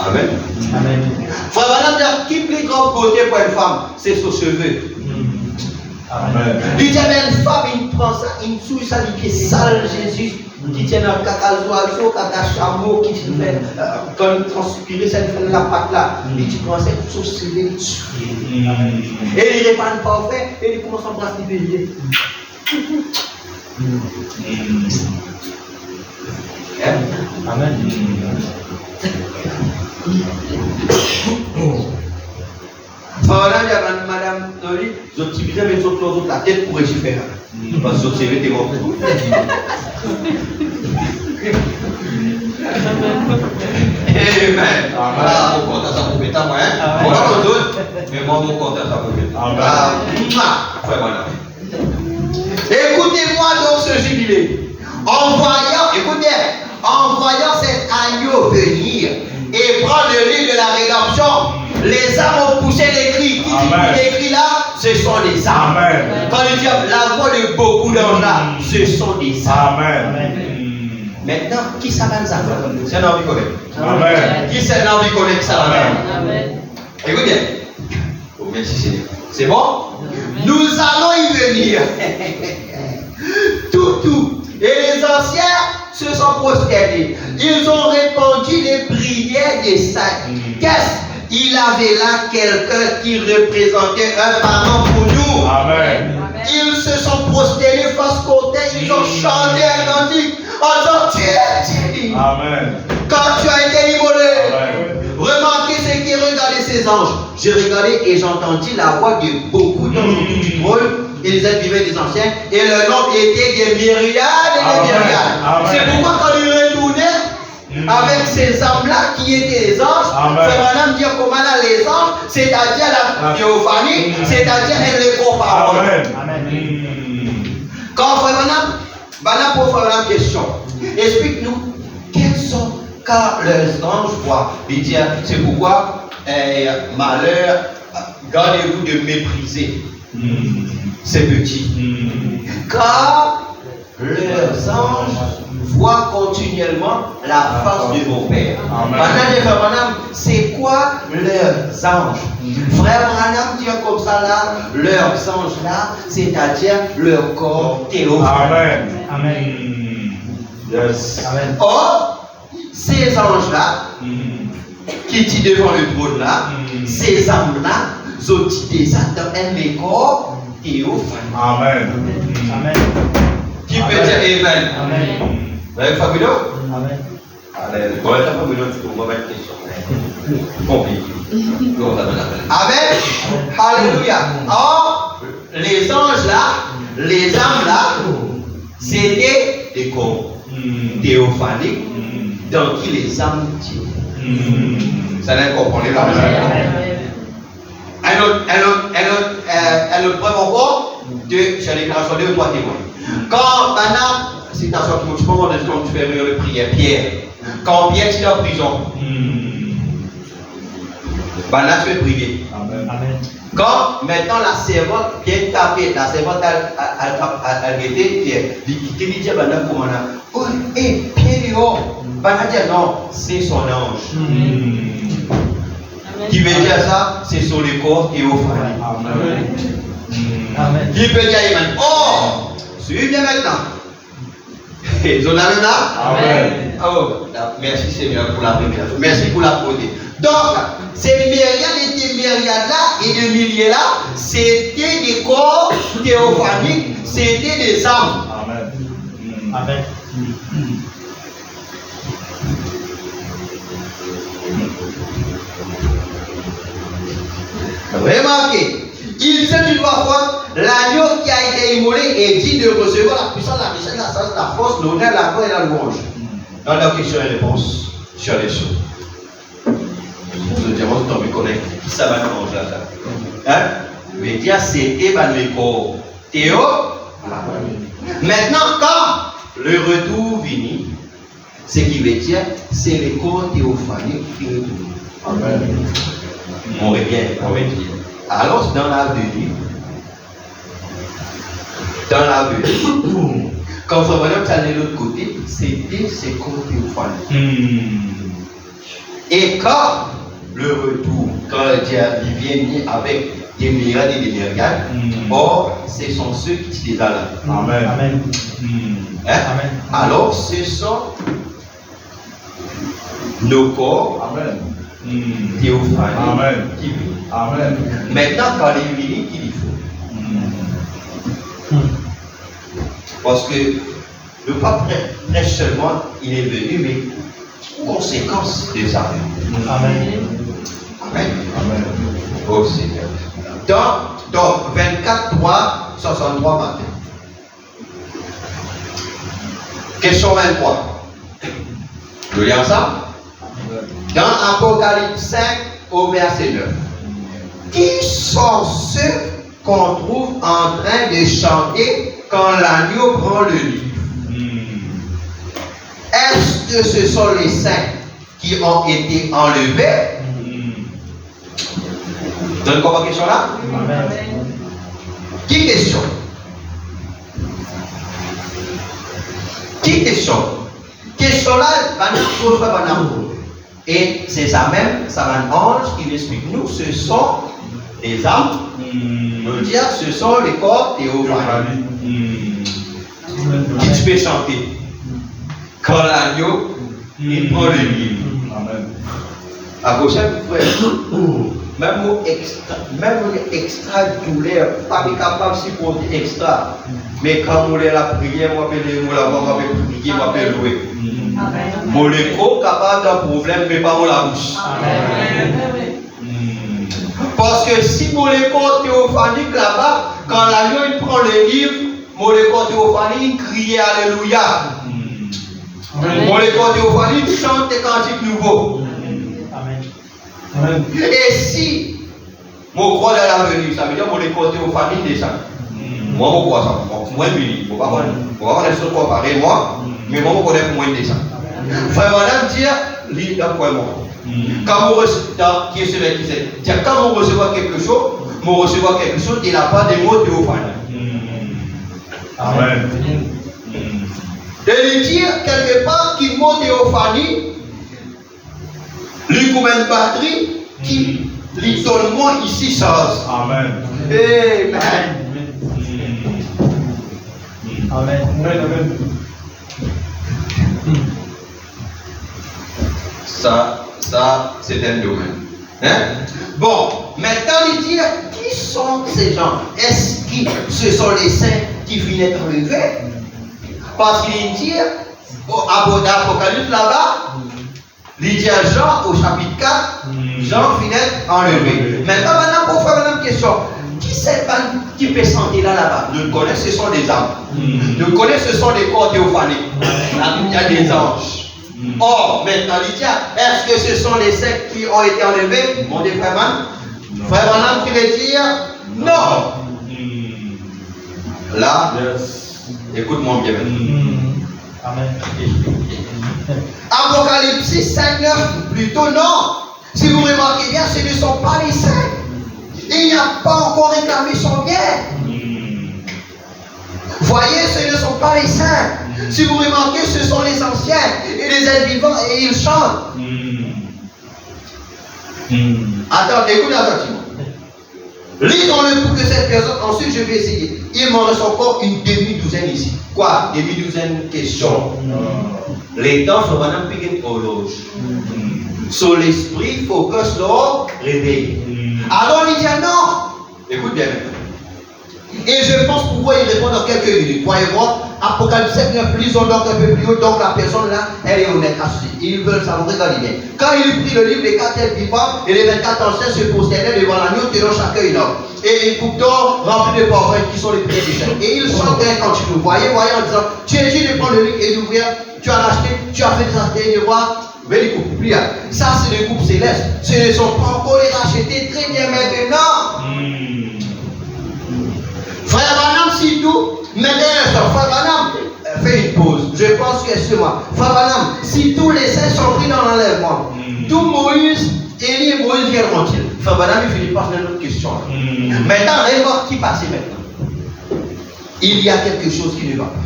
Amen. Amen. Frère, madame, qui plus grande beauté pour une femme, c'est son cheveu. Amen. Il dit, une femme, il prend ça, il souille ça, il pied sale, Jésus, qui tient un caca oiseau, caca chameau, qui fait, quand il transpire, ça lui fait la patte là. Il dit, prends ça, il souille, il souille. Et il répand parfait, et il commence à embrasser les béliers. Amen. Madame Noli, vous optimisez mes autres la tête pour récupérer. Parce que vous avez des mots. Amen. Ah, mon compte à sa poupée, t'as moi, hein? On va pas d'autres, mais moi, mon compte à sa poupée. Ah, voilà. Écoutez-moi dans ce jubilé. En voyant cet agneau venir et prendre le livre de la rédemption, les âmes ont poussé les cris. Qui dit les cris là, ce sont des âmes. Quand il dit la voix de beaucoup d'anges là, ce sont des âmes. Amen. Maintenant, qui s'amène ça? C'est un homme qui connaît. Amen. Qui c'est un homme qui connaît que ça? Amen. Écoute bien. Oh, merci Seigneur. C'est bon? Nous allons y venir. Tout. Et les anciens se sont prosternés. Ils ont répandu les prières des saints. Qu'est-ce? Il avait là quelqu'un qui représentait un parent pour nous. Amen. Ils se sont prosternés face au autel. Ils ont chanté un cantique en disant tu es digne. Amen. Quand tu as été immolé. Amen. Remarquez ce qui regardait ces anges. J'ai regardé et j'entendis la voix de beaucoup d'anges autour du trône. Et les êtres vivants des anciens. Et le nombre était des myriades et des myriades. C'est pourquoi quand il retournait avec ces âmes-là qui étaient les anges, c'est maintenant dire comment là les anges, c'est-à-dire la théophanie, c'est-à-dire les paroles. Quand Frère pour faire une question, explique-nous quels sont quand les anges voient. Il dit c'est pourquoi malheur, gardez-vous de mépriser ces petits. Car leurs anges voient continuellement la face de mon Père. Madame, c'est quoi leurs anges? Frère Branham dit comme ça là, leurs anges là, c'est-à-dire leur corps théophane. Amen. Yes. Amen. Or, ces anges là, qui dit devant le trône là, ces âmes là, sont des âmes dans un corps théophane. Amen. Amen. Qui peut dire Amen? Amen. Vous avez Fabuleux? Amen. Allez, bon, ça Fabuleux, on va mettre une question. Compliqué. Amen. Alléluia. Or, les anges là, les âmes là, c'était des corps théophaniques dans qui les âmes tirent. Ça n'a pas compris là. Un autre preuve encore de la déclaration de 3 témoins. Quand Bana, citation qui me demande quand tu fais le prière, Pierre, quand Pierre était en prison, Bana se fait prier. Amen. Quand maintenant la servante vient taper, la servante a été Pierre, qui lui dit à Bana comment là, oh, hé, Pierre, Bana dit non, c'est son ange. Qui veut dire ça, c'est sur le corps théophane. Amen. Amen. Qui peut dire Amen? Oh, suivez bien maintenant. Ils ont la même là? Amen. Oh, merci Seigneur pour la révélation. Merci pour la beauté. Donc, ces myriades et des myriades là et de milliers là, c'était des corps théophaniques, c'était des âmes. Amen. Amen. Remarquez, il disait d'une voix forte, l'agneau qui a été immolé est digne de recevoir la puissance, la richesse, la sagesse, la force, l'honneur, la gloire et la louange. Dans la question et réponse sur les choses. Nous dirons, tu me connais, qui ça va nous manger là? Hein? Mais dire, c'était le corps Théo. Maintenant, quand le retour vient, ce qui veut dire, c'est le corps théophanique qui retourne. Amen. On revient. Alors, dans l'avenir, quand vous voyez de l'autre côté, c'était ces corps théophaniques. Et quand le retour, quand Dieu vient avec des myriades et des myriades, or, ce sont ceux qui disent là. Amen. Amen. Hein? Amen. Alors, ce sont nos corps Amen. théophaniques Amen. qui vivent. Amen. Maintenant, quand il vient, qu'il faut. Parce que le pape prêche seulement, il est venu, mais conséquence de ça. Amen. Amen. Amen. Oh Seigneur. Donc 24, 3, 63 matin. Question 23. Nous lisons ça. Dans Apocalypse 5 au verset 9. Qui sont ceux qu'on trouve en train de chanter quand l'agneau prend le livre? Est-ce que ce sont les saints qui ont été enlevés? Donne quoi question là? Amen. Qui question? Qui question? Question là, et c'est ça même, ça va un ange qui explique nous, ce sont les âmes. Nous dire, ce sont les corps théophanies. Qui tu peux chanter? Quand l'agneau, il prend le livre. Amen. À prochaine frère, même mot extra douleur, pas capable de supporter extra. Mais quand on est la prière, moi, je prier, moi, je louer. Mon écho capable d'un problème, mais pas mon la bouche. Parce que si mon écho théophanique là-bas, quand l'agneau il prend le livre, mon écho théophanique il crie Alléluia. Mon écho théophanique chante des cantiques nouveaux. Amen. Et si mon croix de l'avenir, ça veut dire mon écho théophanique descend. Moi, je crois ça. Moi, je ne vais pas comparer moi, mais moi, je connais moins descend. Frère, madame, dire, lis d'un point moi. Quand vous recevez, quand vous recevez quelque chose, il n'a pas de mots théophaniques. Amen. De lui dire quelque part qu'il mot théophanie, lui comme une batterie qui lui donne moi ici chose. Amen. Amen. Amen. Amen. Ça c'est un domaine. Hein? Bon, maintenant il dit qui sont ces gens? Est-ce que ce sont les saints qui viennent être enlevés? Parce qu'il dit à Apocalypse là-bas, il dit à Jean au chapitre 4, Jean finit enlevé. Maintenant, pour faire une question, qui c'est qui peut sentir là-bas? Nous le connaissons, ce sont des âmes. Nous le connaissons, ce sont des corps théophaniques. La Bible, il y a des anges. Or, maintenant, il dit, est-ce que ce sont les saints qui ont été enlevés? Mon Dieu, frère Man. Frère Manam qui veut dire non. Là, écoute-moi bien. Amen. Apocalypse 5, 9, plutôt non. Si vous remarquez bien, ce ne sont pas les saints. Il n'y a pas encore réclamé son bien. Voyez, ce ne sont pas les saints. Si vous remarquez, ce sont les anciens et les êtres vivants et ils chantent. Attends, écoutez attentivement. Lisons-le pour que cette personne, ensuite je vais essayer. Il m'en reste encore une demi-douzaine ici. Quoi? Demi-douzaine questions. Les temps sont maintenant plus qu'une horloge. Sur l'esprit, focus leur réveil. Alors il dit non. Écoute bien maintenant. Et je pense pouvoir y répondre en quelques minutes. Voyez voir, Apocalypse 7, 9, lisons donc un peu plus haut. Donc la personne là, elle est honnête. Ils veulent savoir, regardez bien. Quand il prit le livre, les 4 êtres vivants et les 24 anciens se prosternaient devant l'agneau, tenant chacun une ordre. Et une coupe d'or remplie de parfums qui sont les premiers des saints. Et ils chantaient quand tu nous voyez en disant, tu es digne de prendre le livre et d'ouvrir, tu as acheté, tu as fait des achetés de voir. Mais les coupes, ça c'est des coupes célestes. Ce ne sont pas encore les rachetés très bien maintenant. Frère Banam, si tout, maintenant, Frère Banam, fais une pause. Je pense que c'est moi. Frère Banam, si tous les saints sont pris dans l'enlèvement, tout Moïse, Élie et Moïse viendront-ils? Frère Banam, il finit par faire une autre question. Maintenant, regarde qui passe maintenant. Il y a quelque chose qui ne va pas.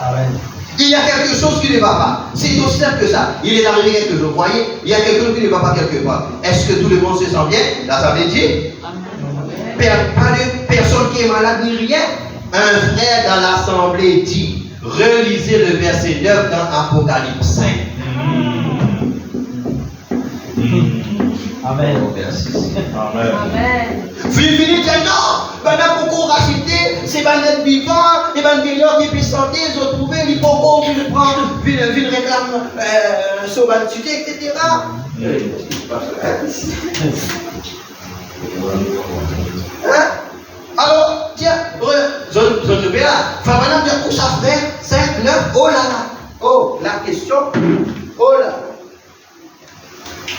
Amen. Il y a quelque chose qui ne va pas. C'est aussi simple que ça. Il est arrivé quelque chose. Vous voyez, il y a quelque chose qui ne va pas quelque part. Est-ce que tout le monde se sent bien? L'Assemblée dit pas de personne qui est malade ni rien. Un frère dans l'Assemblée dit, relisez le verset 9 dans Apocalypse 5. Amen. Amen. Fini dit non, maintenant pour racheter, c'est pas notre vivant, et ben meilleur qui peut sortir, ils ont trouvé, ils peuvent le prendre, Ville réclame sauvagité, etc. Hein? Alors, tiens, je vais là. Enfin, maintenant, dire où ça fait 5, 9, oh là là. Oh, la question, oh là.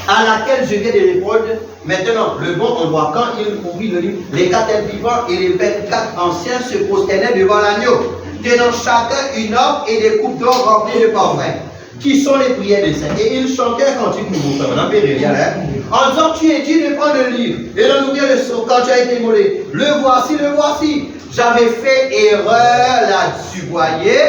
À laquelle je viens de répondre. Maintenant, le bon, on voit quand il ouvrit le livre, les 4 êtres vivants et les 24 anciens se prosternaient devant l'agneau, tenant chacun une orbe et des coupes d'or remplies de parfums, qui sont les prières des saints. Et ils chantaient un cantique nouveau, en disant, tu es dit de prendre le livre, et d'en ouvrir le sceau quand tu as été immolé. Le voici, le voici. J'avais fait erreur là-dessus, voyez.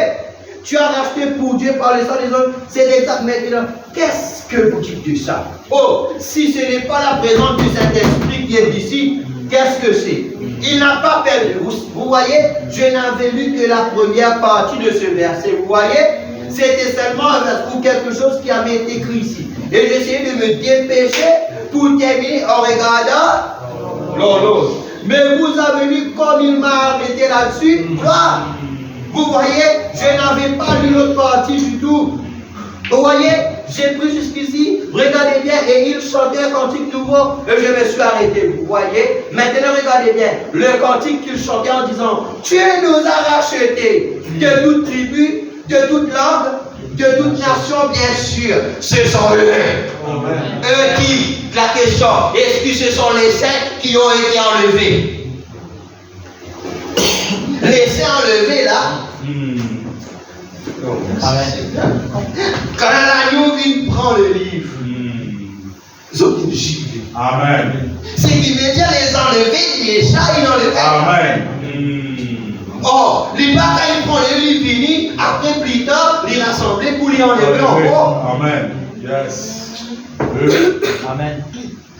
Tu as racheté pour Dieu par le sang des hommes. C'est exact maintenant. Qu'est-ce que vous dites de ça? Oh, si ce n'est pas la présence du Saint-Esprit qui est ici, qu'est-ce que c'est? Il n'a pas perdu. Vous voyez, je n'avais lu que la première partie de ce verset. Vous voyez, c'était seulement un verset ou quelque chose qui avait été écrit ici. Et j'essayais de me dépêcher pour terminer en regardant l'horloge. Mais vous avez lu comme il m'a arrêté là-dessus. Vous voyez, je n'avais pas lu l'autre partie du tout. Vous voyez, j'ai pris jusqu'ici, regardez bien, et il chantait un cantique nouveau, et je me suis arrêté. Vous voyez, maintenant regardez bien, le cantique qu'il chantait en disant, tu nous as rachetés de toute tribu, de toute langue, de toute nation, bien sûr. Ce sont eux. Eux qui, la question, est-ce que ce sont les saints qui ont été enlevés? Les saints enlevés là. Quand l'agneau vient prendre le livre, ils ont une gilet. Amen. C'est qu'immédiat les enlever, les chats ils enlèvent. Amen. Oh, les pas quand ils prennent le livre fini, après plus tard, les rassembler pour les enlever encore. Amen. Yes. Amen.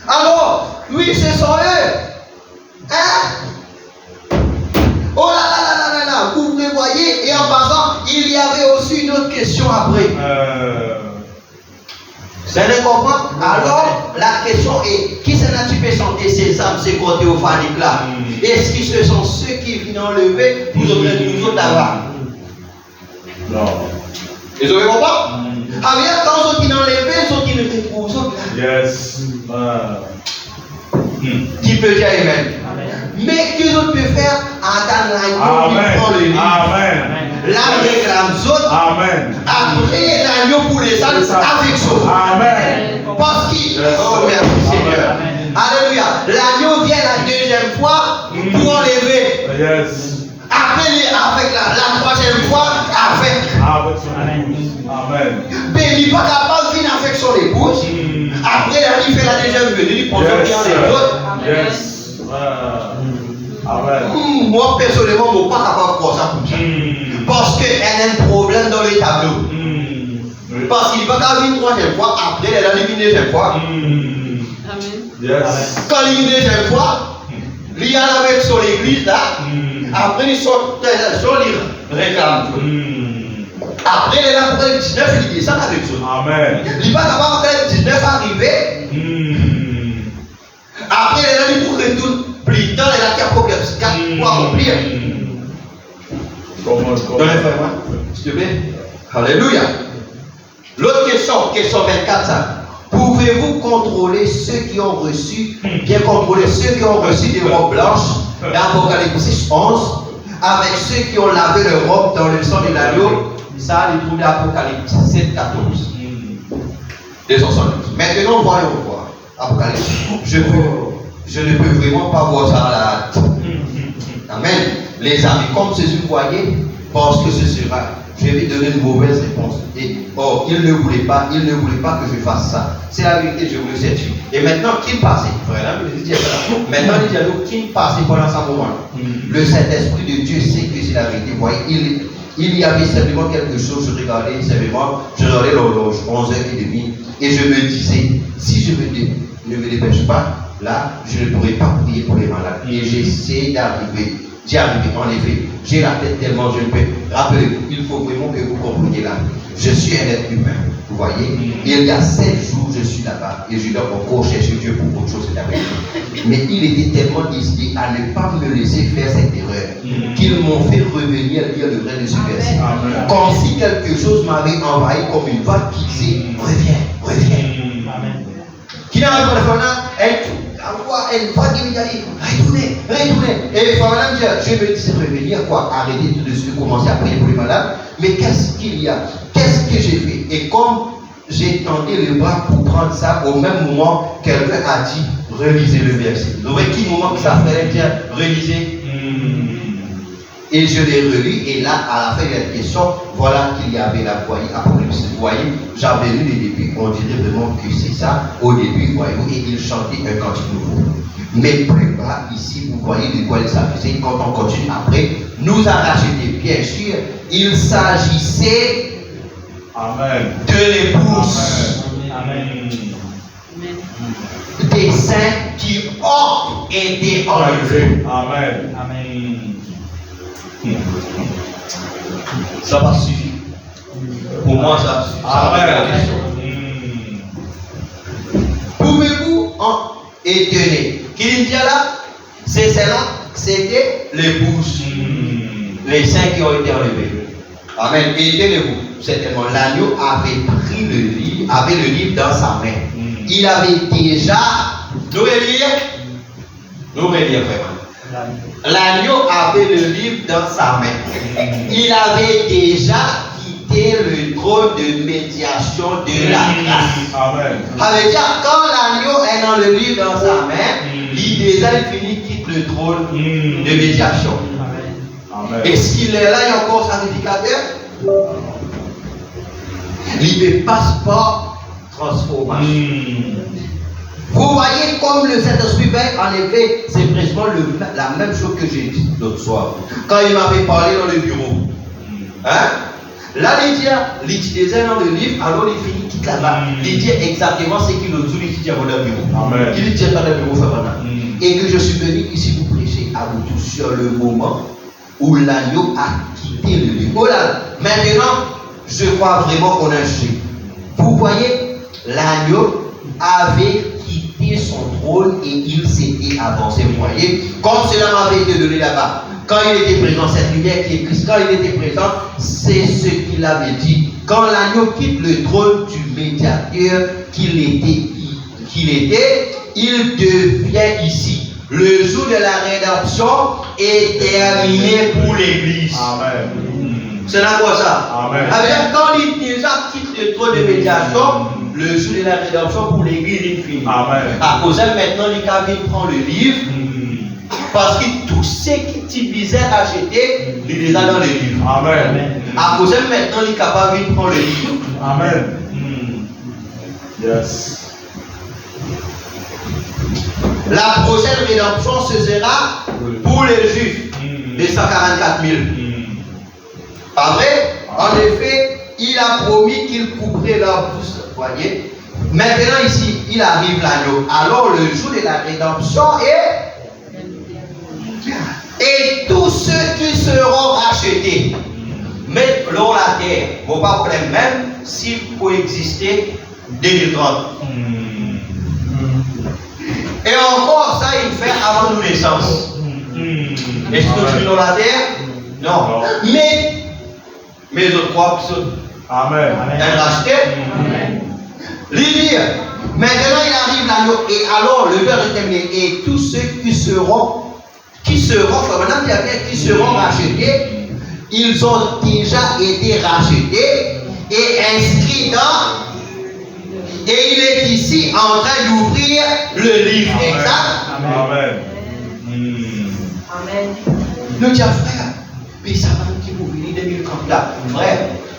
Alors, oui, ce sont eux. Hein? Oh là là là là là là, vous voyez, et en passant, il y avait aussi une autre question après. Vous allez comprendre? Alors, la question est, qui s'en a-tu fait chanter ces âmes, ces côtés théophaniques là? Est-ce que ce sont ceux qui viennent enlever pour nous autres là-bas? Non. Ils ont compris? Ah bien, quand ils ont enlevé, ils ont dit le pour autres là. Yes. Qui peut dire Amen? Mais qu'ils autres peuvent faire attendre l'agneau qui prend le livre. Amen. L'âme réclame autres. Amen. Après l'agneau pour les âmes avec eux. Amen. Parce qu'il. Oh merci Seigneur. Alléluia. L'agneau vient la deuxième fois pour enlever. Yes. Après avec la troisième fois avec. Amen. Mais il n'est pas capable de venir avec son épouse. Après il fait la deuxième venue, il pense bien les autres. Yes. Amen. Moi personnellement, je ne suis pas capable de faire ça comme ça. Parce qu'il y a un problème dans le tableau. Parce qu'il n'est pas capable de venir une troisième fois, après il a une deuxième fois. Yes. Quand il vient une deuxième fois, il y a avec son église là. Après il sort, il réclame. Après il est là pour le 19, il descend avec ça. Amen. Il n'est pas capable de le 19 arriver. Après il est là pour retourner plus tard, il a qu'à problème pour accomplir. Dans les frères, s'il te plaît. Alléluia. L'autre question, question 24, ça. Pouvez-vous contrôler ceux qui ont reçu, bien contrôler ceux qui ont reçu des robes blanches d'Apocalypse 11, avec ceux qui ont lavé leurs robes dans le sang de l'agneau? Ça, il trouve d'Apocalypse 7, 14. 272. Maintenant, voyons voir. Apocalypse. Je ne peux vraiment pas voir ça à la hâte. Amen. Les amis, comme ceci, vous voyez, parce que ce sera, je vais donner une mauvaise réponse. Et, oh, il ne voulait pas que je fasse ça. C'est la vérité, je vous le certifie. Et maintenant, qui passait? Maintenant, il dit à nous, qui passait pendant ce moment? Le Saint-Esprit de Dieu sait que c'est la vérité. Vous voyez, il y avait simplement quelque chose, je regardais l'horloge, 11h30, et je me disais, si je ne me dépêche pas, là, je ne pourrai pas prier pour les malades. Et j'essaie d'arriver. J'y arrivé, en effet. J'ai la tête tellement je ne peux. Rappelez-vous, il faut vraiment que vous compreniez là. Je suis un être humain. Vous voyez, il y a 7 jours, je suis là-bas et je dois encore chercher Dieu pour autre chose cet après-midi. Mais il était tellement décidé à ne pas me laisser faire cette erreur qu'ils m'ont fait revenir lire le vrai de ce verset. Comme si quelque chose m'avait envahi comme une vague qui disait reviens. Amen. Qui n'a pas le fond, elle va qui me dit retournez. Et Fabana dit, je me dis revenir quoi, arrêter tout de suite, commencer à prier pour les malades. Mais qu'est-ce qu'il y a? Qu'est-ce que j'ai fait? Et comme j'ai tendu le bras pour prendre ça, au même moment, quelqu'un a dit relisez le verset. Vous voyez quel moment que ça fallait dire relisez? Et je l'ai relu, et là, à la fin de la question, voilà qu'il y avait la voyée Apocalypse. Vous voyez, j'avais lu le début, on dirait vraiment que c'est ça, au début, voyez-vous, et il chantait un cantique nouveau. Mais plus bas, ici, vous voyez de quoi il s'agissait, quand on continue après, nous a racheté, bien sûr, il s'agissait de l'épouse des saints qui ont été enlevés. Amen. Ça va suffire. Pour moi, ça suffit. Pouvez-vous en étonner? Qu'il dit là, c'est celle-là, c'était l'épouse. Les saints qui ont été enlevés. Amen. Étonnez-vous. Certainement, l'agneau avait pris le livre dans sa main. Il avait déjà. Nous relire vraiment. L'agneau avait le livre dans sa main. Il avait déjà quitté le trône de médiation de la grâce. Ça veut dire, quand l'agneau est dans le livre dans sa main, il déjà finit quitte le trône de médiation. Est-ce qu'il est là, il y a encore sacrificateur? Il ne passe pas transformation. Vous voyez comme le Saint-Esprit veille, en effet, c'est précisément la même chose que j'ai dit l'autre soir. Quand il m'avait parlé dans le bureau. Là, il dit dans le livre, alors il finit quitte là-bas. Il dit exactement ce qu'il a dit dans le bureau. Il dit dans le bureau, et que je suis venu ici vous prêcher à vous tous sur le moment où l'agneau a quitté le livre. Voilà, maintenant, je crois vraiment qu'on a un sujet. Vous voyez, l'agneau avait quitté son trône et il s'était avancé. Vous voyez, comme cela m'avait été donné là-bas. Quand il était présent, cette lumière qui est Christ, quand il était présent, c'est ce qu'il avait dit. Quand l'agneau quitte le trône du médiateur qu'il était, il devient ici. Le jour de la rédemption est terminé pour l'Église. C'est là quoi ça? Avec quand il déjà quitte le trône de médiation, le jour de la rédemption pour l'Église est fini. À cause de maintenant, il prend le livre. Parce que tout ce qui t'ibisait à acheter, il est déjà dans le livre. À cause de maintenant, il est capable de prendre le livre. Yes. La prochaine rédemption se sera pour les Juifs, les 144 000. Pas vrai? En effet, il a promis qu'il couperait leur bouche. Voyez? Maintenant, ici, il arrive l'agneau. Alors, le jour de la rédemption est. Et tous ceux qui seront rachetés, mais dans la terre, vont pas problème, même s'ils coexister 2030. Et encore, ça, il fait avant nos naissances. Est-ce que tu es dans la terre? Non. Mais je crois que Amen. racheté. Lydia, maintenant il arrive l'agneau, et alors le verre est terminé. Et tous ceux qui seront rachetés, ils ont déjà été rachetés et inscrits dans. Et il est ici en train d'ouvrir le livre. Exact. Amen. Le diable, frère, mais ça va un petit peu venir 2030 là. Frère,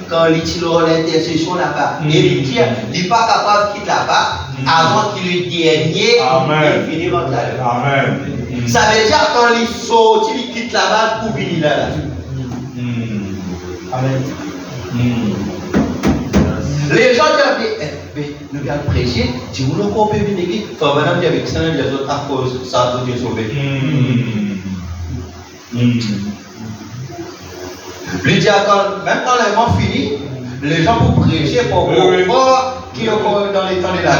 quand il tire l'intercession là-bas, et il dit, il n'est pas capable de quitter là-bas avant qu'il le dernier finisse votre là. Ça veut dire quand il saute, il quitte là-bas pour venir là. Amen. Les gens disent, mais nous allons prêcher, si vous n'avez pas pu venir, il faut maintenant dire avec ça, les autres à cause, ça a été sauvé. Lui dit, même quand les mots finis, les gens vous prêcher pour voir qui est encore dans les temps de la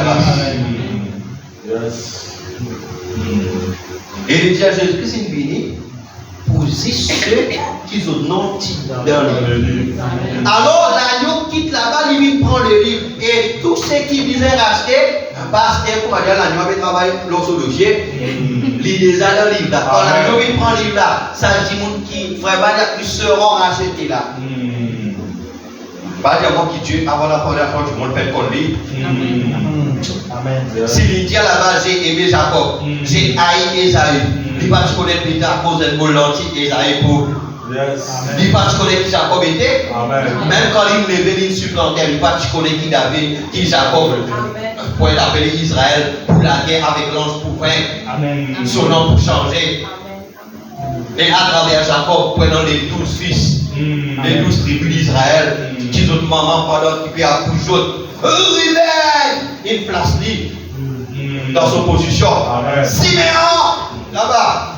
grâce. Et il dit à Jésus-Christ, il vient pour dire ceux qui ont non dans le livre. Alors l'agneau quitte là-bas, lui prend le livre. Et tous ceux qui disaient racheter, parce que pour dire l'agneau avait travaillé l'osso de chien, il déjà dans le livre. Quand l'agneau il prend le livre là, ça dit qui vraiment ils seront rachetés là. Pas dire moi qui Dieu avant la fondation du monde fait qu'on lit. Si il dit là-bas, j'ai aimé Jacob, j'ai haï Esaü. Il va se connaître plus tard à cause d'un bon lenti Esaü pour. Il va se connaître qui Jacob était. Même quand il levait une supplantaire, il va se connaître qui David, qui Jacob. Pour l'appeler Israël pour la guerre avec l'ange pour vaincre. Son nom pour changer. Et à travers Jacob, prenant les 12 fils, les 12 tribus d'Israël, qui ont maman pendant qu'il peut accoucher. Il place lui dans son position. Siméon, là-bas.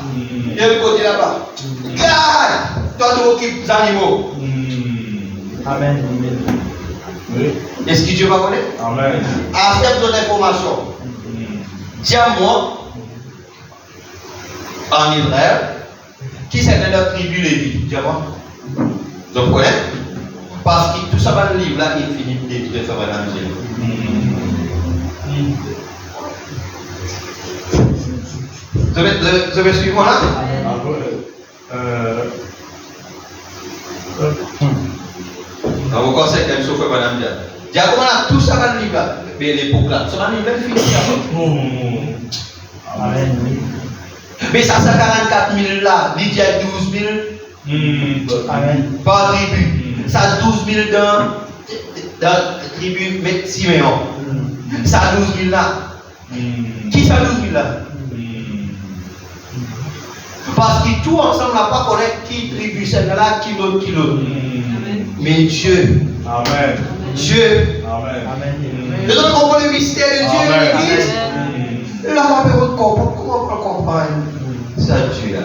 Il y a le côté là-bas. Gad, toi tu occupes des animaux. Amen. Est-ce que Dieu va connaître? Amen. Accepte ton information. Dis-moi, en Israël, qui c'est dans notre tribu Lévi? Dis-moi. Vous connaissez? Parce que tout ça va le livre là, il finit de faire la musique. Vous avez suivi moi là? Vous conseillez qu'elle souffre madame Dia. Dia comment là, tout ça va le livre là. Mais l'époque là, ça va le livre là, il finit là. Amen. Mais ça, c'est 44 000 là, il y a 12 000 par tribu. Ça 12 000 dans la tribu Siméon. Ça 12 000 là. Qui ça 12 000 là? Parce que tout ensemble n'a pas connaître qui tribu c'est là, qui l'autre. Mais Dieu. Amen. Dieu. Amen. Nous avons compris le mystère de Dieu et l'Église. Et là, on va comprendre. Comment on peut comprendre ça Dieu là?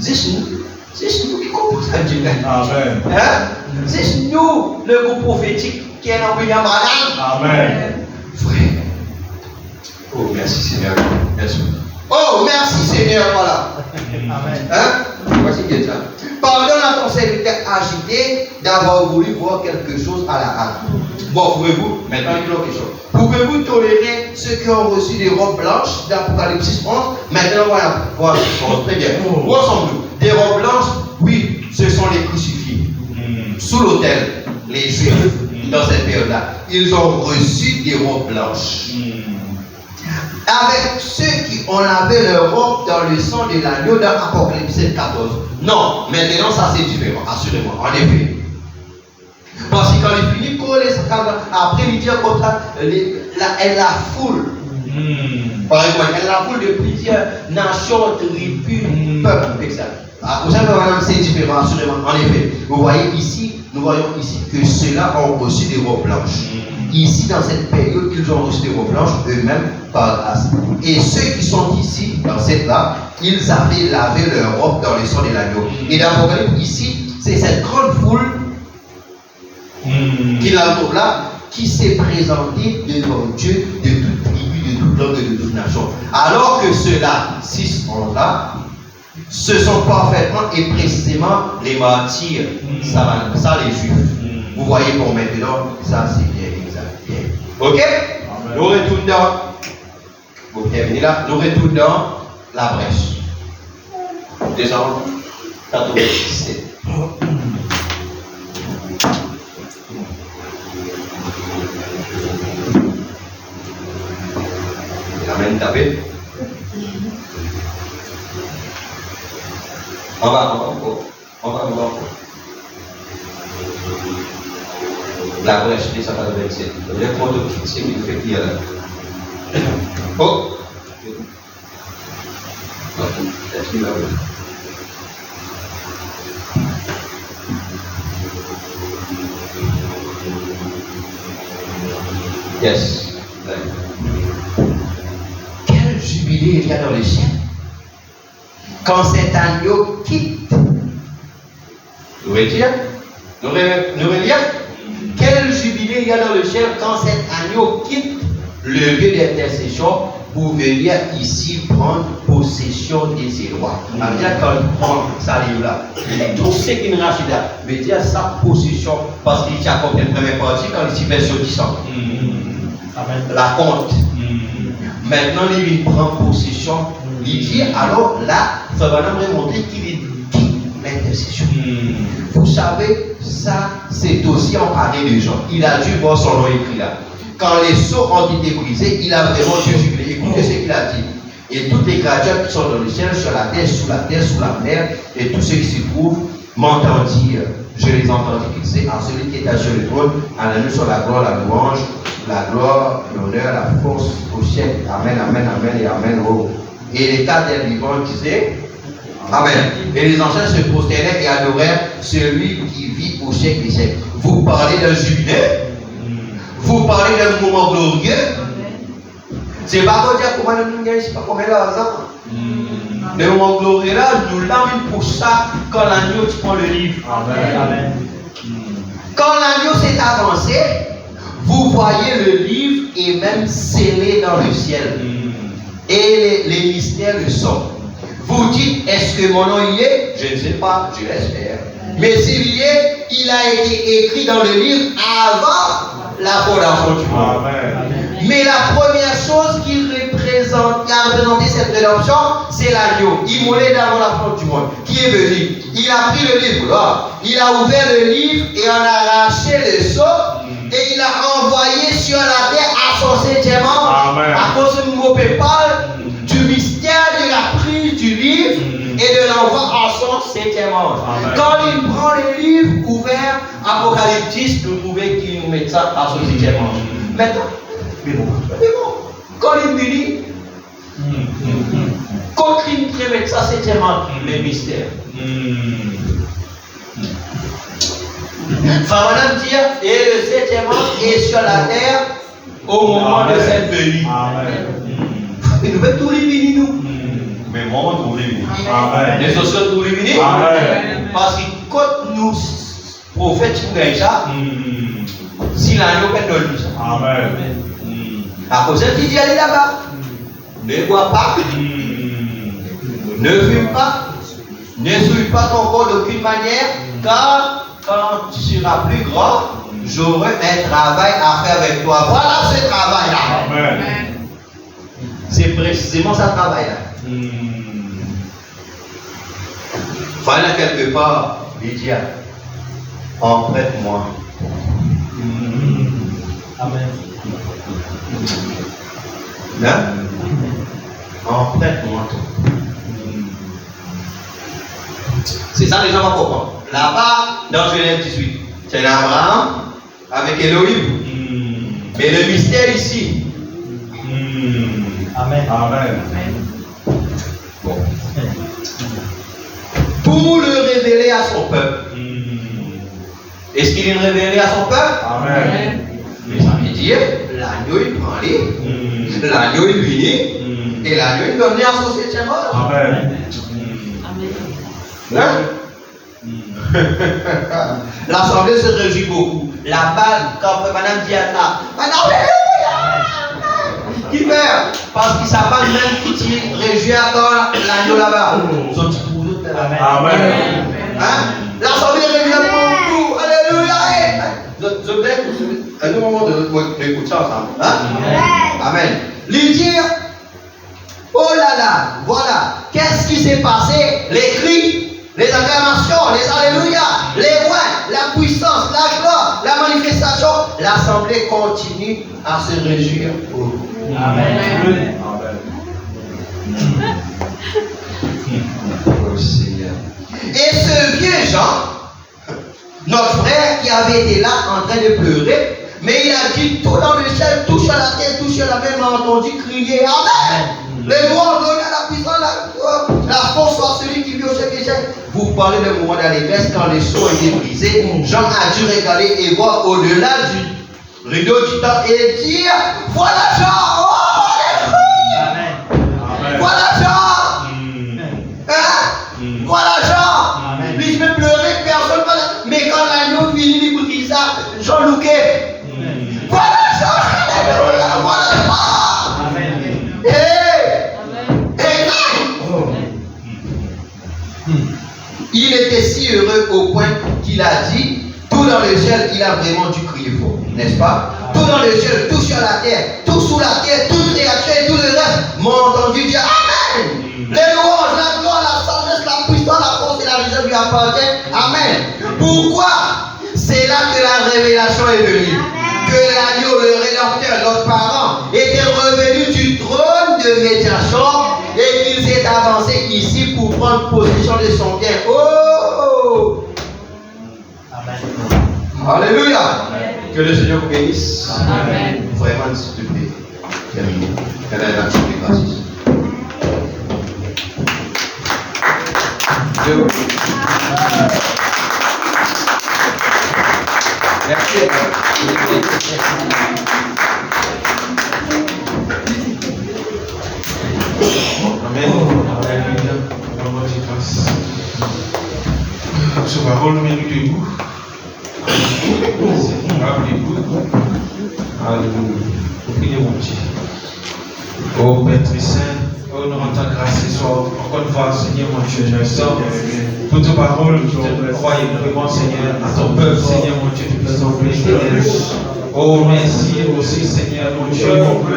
C'est nous qui comprenons ça Dieu là. Amen. Hein? C'est nous, le groupe prophétique qui est dans William Branham. Amen. Frère. Oh, merci Seigneur. Merci. Oh, merci Seigneur. Voilà. Amen. Hein? Voici qui est ça. Pardonne à ton serviteur agité d'avoir voulu voir quelque chose à la hâte. Bon, pouvez-vous, maintenant une autre question. Pouvez-vous tolérer ceux qui ont reçu des robes blanches d'Apocalypse 11? Maintenant, voilà, très bien. Où sommes-nous? Des robes blanches, oui, ce sont les crucifiés. Sous l'autel, les Juifs, dans cette période-là, ils ont reçu des robes blanches. Avec ceux qui ont lavé leur robe dans le sang de l'agneau dans Apocalypse 14. Non, maintenant ça c'est différent, assurément, en effet. Parce que quand il finit, après il dit comme ça, elle la foule. Par exemple, elle la foule de plusieurs nations, tribus, peuples, etc. Pour ça, c'est différent, assurément, en effet. Vous voyez ici, nous voyons ici que ceux-là ont reçu des robes blanches. Ici, dans cette période, ils ont reçu des robes blanches eux-mêmes par grâce. Et ceux qui sont ici, dans cette là, ils avaient lavé leur robe dans le sang de l'agneau. Et dans l'Apocalypse, ici, c'est cette grande foule qui l'entoure là, qui s'est présentée devant Dieu de toute tribu, de toute langue et de toute nation. Alors que ceux-là, 6 ans là, ce sont parfaitement et précisément les martyrs, ça les juifs. Vous voyez pour maintenant, ça c'est bien exact. Ok? Amen. Nous retournons dans. Vous terminez là, nous retournons dans la brèche. Descends. 97. Amen, tapez. On va encore. La brèche, ça va le 27. Il y a trop de qui c'est qui fait qu'il y a là. Oh! Yes. Quel jubilé il y a dans les cieux. quand cet agneau quitte, nous relire, quel jubilé il y a dans le ciel quand cet agneau quitte le lieu d'intercession pour venir ici prendre possession des élois. Quand il prend ça livre-là, tout ce qui nous rachète là, mettez à sa possession parce qu'il y a comme une première partie quand il s'y fait sur 10 ans. La compte. Maintenant, il prend possession. Il dit alors là, ça va nous remontrer qu'il est dit l'intercession. Vous savez, ça c'est aussi emparé de gens. Il a dû voir son nom écrit là. Quand les sceaux ont été brisés, il a vraiment Dieu jubilé. Écoutez ce qu'il a dit. Et toutes les créatures qui sont dans le ciel, sur la terre, sous la mer, et tous ceux qui s'y trouvent, m'entendirent. Je les entendis qu'ils disaient à celui qui est sur le trône, à l'agneau sur la gloire, la louange, la gloire, l'honneur, la force au ciel. Amen, amen, amen et amen. Oh. Et les quatre des vivants disaient amen. Et les anciens se prosternaient et adorèrent celui qui vit au siècle des siècles. Vous parlez d'un jubilé? Vous parlez d'un moment glorieux? C'est pas pour dire comment nous gagnons, c'est pas combien d'argent. Le moment glorieux là, nous l'avons pour ça quand l'agneau prend le livre. Amen. Quand l'agneau s'est avancé, vous voyez le livre et même scellé dans le ciel. Et les mystères le sont. Vous dites, est-ce que mon nom y est? Je ne sais pas, je l'espère. Mais s'il y est, il a été écrit dans le livre avant la fondation du monde. Mais la première chose qui a représenté cette rédemption, c'est l'agneau, immolé d'avant la fondation du monde, qui est venu. Il a pris le livre, là. Il a ouvert le livre et en a arraché le sceau et il a envoyé sur la terre à son 7e ange, à cause du mot pépal, du mystère de la prise du livre et de l'envoi à son 7e ange. Quand il prend le livre ouvert, Apocalypse, vous trouvez qu'il nous met ça à son 7e ange. Maintenant, mais bon, quand il me dit, quand il me met ça 7e ange, le mystère. Madame dire, et le 7e ange est sur la terre au moment de cette venue. Mais nous mettons tous les bénis, nous. Mais moi, tous les bénis. Les sociaux, tous les bénis. Parce que quand nous, prophètes, nous gagnons ça, si l'agneau est dans lui, amen. À cause de qui dit aller là-bas, ne bois pas, ne fume pas, ne souille pas ton corps d'aucune manière, car quand tu seras plus grand, j'aurai un travail à faire avec toi. Voilà ce travail-là. C'est précisément ce travail-là. Voilà quelque part, Lydia, emprête-moi. Amen. Là, emprête-moi. C'est ça les gens vont comprendre. Là-bas, dans Genèse 18, c'est Abraham avec Elohim. Mais le mystère ici. Amen. Bon. Pour le révéler à son peuple. Est-ce qu'il est révélé à son peuple? Amen. Mais ça veut dire, l'agneau il prend les, l'agneau il unit, et l'agneau il donne à son 7e ange. Amen. L'assemblée se réjouit beaucoup. La balle, quand Madame dit à ça, Alléluia! Qui fait? Parce qu'ils savent pas même qui tire réjouir quand l'agneau là-bas. Amen. L'assemblée réjouit beaucoup. Alléluia! Je voudrais un moment d'écouter ça ensemble. Amen. Lui dire, oh là là, voilà, qu'est-ce qui s'est passé? Les cris. Les acclamations, les alléluia, les voix, la puissance, la gloire, la manifestation, l'assemblée continue à se réjouir. Amen. Et ce vieux Jean, notre frère qui avait été là en train de pleurer, mais il a dit tout dans le ciel, tout sur la terre, tout sur la mer, m'a entendu crier Amen. Les louanges, l'honneur, la puissance, la force soit celui qui vit au siècle des siècles. Vous parlez d'un moment d'allégresse quand les sceaux étaient brisés. Jean a dû regarder et voir au-delà du rideau du temps et dire voilà Jean, oh, alléluia. Voilà Jean. Il était si heureux au point qu'il a dit, tout dans le ciel, il a vraiment dû crier fort, n'est-ce pas? Tout dans le ciel, tout sur la terre, tout sous la terre, toute créature et tout le reste m'ont entendu dire Amen. Les louanges, la gloire, la sagesse, la puissance, la force et la misère lui appartiennent. Amen. Pourquoi? C'est là que la révélation est venue. Que l'agneau, le rédempteur, notre parent, était revenu du trône de médiation et qu'il s'est avancé ici pour prendre possession de son bien. Oh! Amen. Alléluia. Amen. Que le Seigneur vous bénisse. Amen. Vraiment, s'il te plaît. Terminé. Quelle est l'action des grâces? Merci. Amen. Alléluia. Vraiment, j'ai grâce. Ce parole mérite debout. Rappelez-vous. Alléluia. Priez mon Dieu. Oh Père très saint, oh nous rendons ta grâce ce soir. Encore une fois, Seigneur mon Dieu, je sors pour ta parole. Croyez vraiment, Seigneur, à ton peuple, Seigneur mon Dieu, tu puisses t'enlever. Oh, merci aussi, Seigneur, mon Dieu.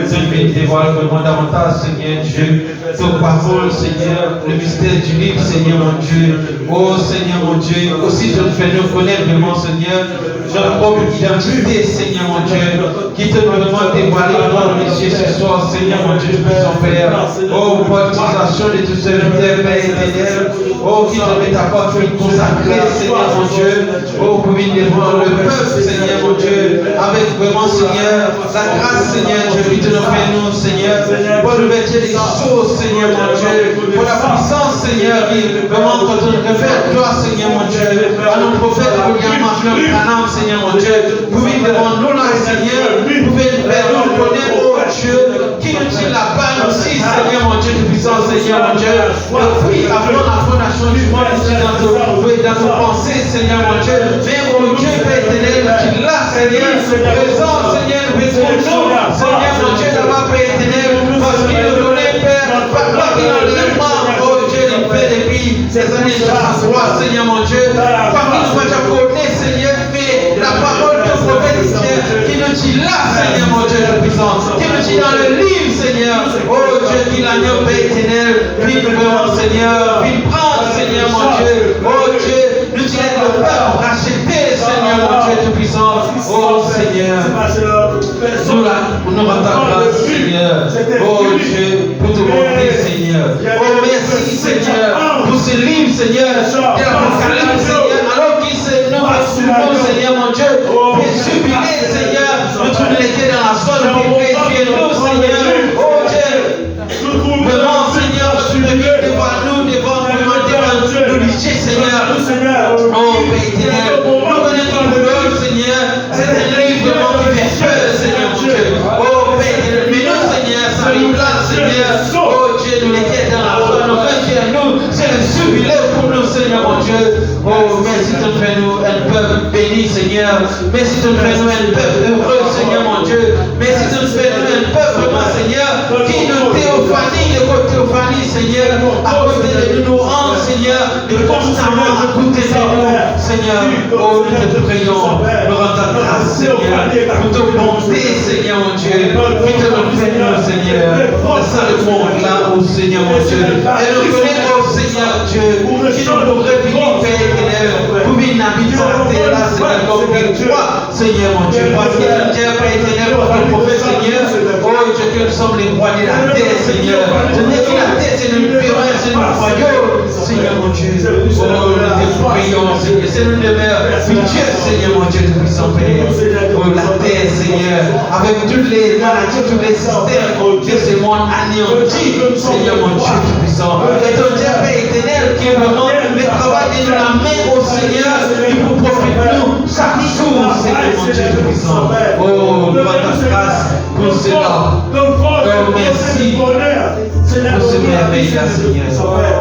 Je dévoile vraiment davantage, Seigneur Dieu. Ta parole, Seigneur, le mystère du livre, Seigneur, mon Dieu. Oh, Seigneur, mon Dieu. Aussi, je te fais nous connaître vraiment, Seigneur, notre propre identité, Seigneur, mon Dieu. Qui te vraiment dévoiler dans le métier ce soir, Seigneur, mon Dieu, je puisse en faire. Oh, baptisation de tout ce mystère, Père éternel. Oh, qui te met ta porte consacrée, Seigneur, mon Dieu. Oh, pour venir devant le peuple, Seigneur, mon Dieu. Avec vraiment, Seigneur, la grâce, Seigneur, Dieu, qui te le fait nous, Seigneur, pour le métier des choses, Seigneur, mon Dieu, pour la puissance, Seigneur, qui vraiment quand on réfère toi, Seigneur, mon Dieu, à nos prophètes, William, Marlon, Branham, Seigneur, mon Dieu, vous venez devant nous là, Seigneur, vous pouvez faire nous connaître, oh Dieu, qui nous tire la balle aussi, Seigneur, mon Dieu, de puissance, Seigneur, mon Dieu, depuis avant la fondation du monde, ici dans nos pensées, Seigneur, mon Dieu, mais mon Dieu, Père éternel, qui l'a, Seigneur, présent, Seigneur, besoin de nous, Seigneur, mon Dieu, d'avoir Père éternel, parce qu'il nous donnait, Père, pas qu'il enlèvement, oh Dieu, il fait depuis ces années 63, Seigneur, mon Dieu, pas qu'il nous fasse apporter, Seigneur, mais la parole de prophète, qui nous dit là, Seigneur, mon Dieu, de puissance, qui nous dit dans le livre, Seigneur, oh Dieu, qui l'agneau, Père éternel, puis vraiment, Seigneur, puis prendre, Seigneur, mon Dieu, oh Dieu, nous dit le peuple racheté, Seigneur, mon Dieu, de puissance, oh Seigneur, nous là, pour nous rendre ta grâce, Seigneur, oh Dieu, pour te montrer, Seigneur, oh merci, Seigneur, pour ce livre, Seigneur, de l'Apocalypse, Seigneur, alors qu'il se nous, Seigneur, mon Dieu, et jubilé, Seigneur, nous trouvons les pieds dans la soie, nous nous, Seigneur, oh Dieu, vraiment, Seigneur, tu le vis devant nous, devant nous, lycée, Seigneur, oh Père éternel, nous connaissons le Lord, Seigneur, c'est un livre vraiment qui fait peur, Seigneur, mon Dieu, oh Père éternel, mais nous, Seigneur, ça nous place, Seigneur, oh Dieu, nous les pieds dans la soie, nous chez nous, c'est le jubilé pour nous, Seigneur, mon Dieu, oh merci de faire nous un peuple béni, Seigneur, merci de faire nous un peuple heureux, Seigneur, mon Dieu, merci de faire nous un peuple, vraiment, Seigneur, qui nous théophanie, le côté théophanie, Seigneur, à côté de nous rendre, Seigneur, de constamment à côté de nous, Seigneur, oh nous te prions, nous rendons ta grâce, Seigneur, pour te bonté, Seigneur, mon Dieu, qui te le fait nous, Seigneur, de ça le monde là, oh Seigneur, mon Dieu, et nous connaissons, Seigneur Dieu, qui nous pourrait venir, Père éternel, pour venir habiter sur la terre là, Seigneur, comme tu crois, Seigneur, mon Dieu, parce que tu es Père éternel, pour le prophète, Seigneur, oh Dieu, que nous sommes les rois de la terre, Seigneur, ce n'est que la terre, c'est le péril, c'est le royaume, Seigneur, mon Dieu, oh, nous te prions, Seigneur, c'est nous demeure, Dieu, Seigneur, mon Dieu, de puissant Père, oh, la terre, Seigneur, avec toutes les maladies, tous les systèmes de ce monde anéanti, Seigneur, mon Dieu, de puissant, et ton Dieu, Père éternel, qui est vraiment le travail de la main au Seigneur, qui vous profite nous chaque jour, Seigneur, mon Dieu, de puissant, oh, nous ta grâce pour cela, oh, merci. pour ce merveille-là, Seigneur.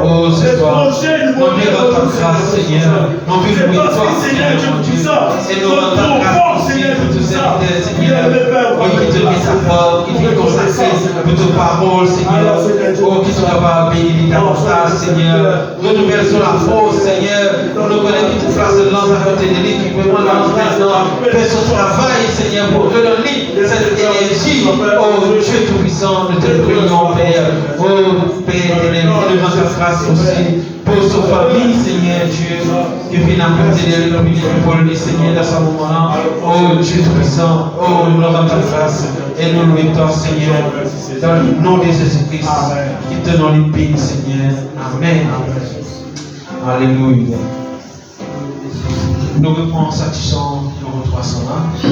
Oh, ce soir, nous rendons ta grâce, Seigneur. Nous voulons louer toi, Seigneur, mon Dieu. Et nous rendons ta grâce aussi pour tous ces fidèles, Seigneur. Oh, qui te met ta parole, qui te consacre pour ta parole, Seigneur. Oh, qui te va bénir davantage, Seigneur. Renouvelle sur la force, Seigneur. Nous connaissons qui te place de l'ange à côté de lui, qui peut prendre l'ange maintenant. Fais son travail, Seigneur, pour redonner cette énergie. Oh, Dieu Tout-Puissant, nous te prions, Père. Oh, Père, nous demandons ta grâce aussi pour sa famille, Seigneur Dieu, qui vient à côté de lui, pour lui, Seigneur, dans ce moment-là. Oh, Dieu Tout-Puissant, oh, nous rendons ta grâce et nous louons toi, Seigneur, dans le nom de Jésus-Christ, qui te donne le pays, Seigneur. Amen. Alléluia. Nous reprenons satisfaisant numéro 300 là.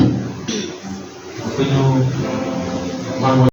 Nous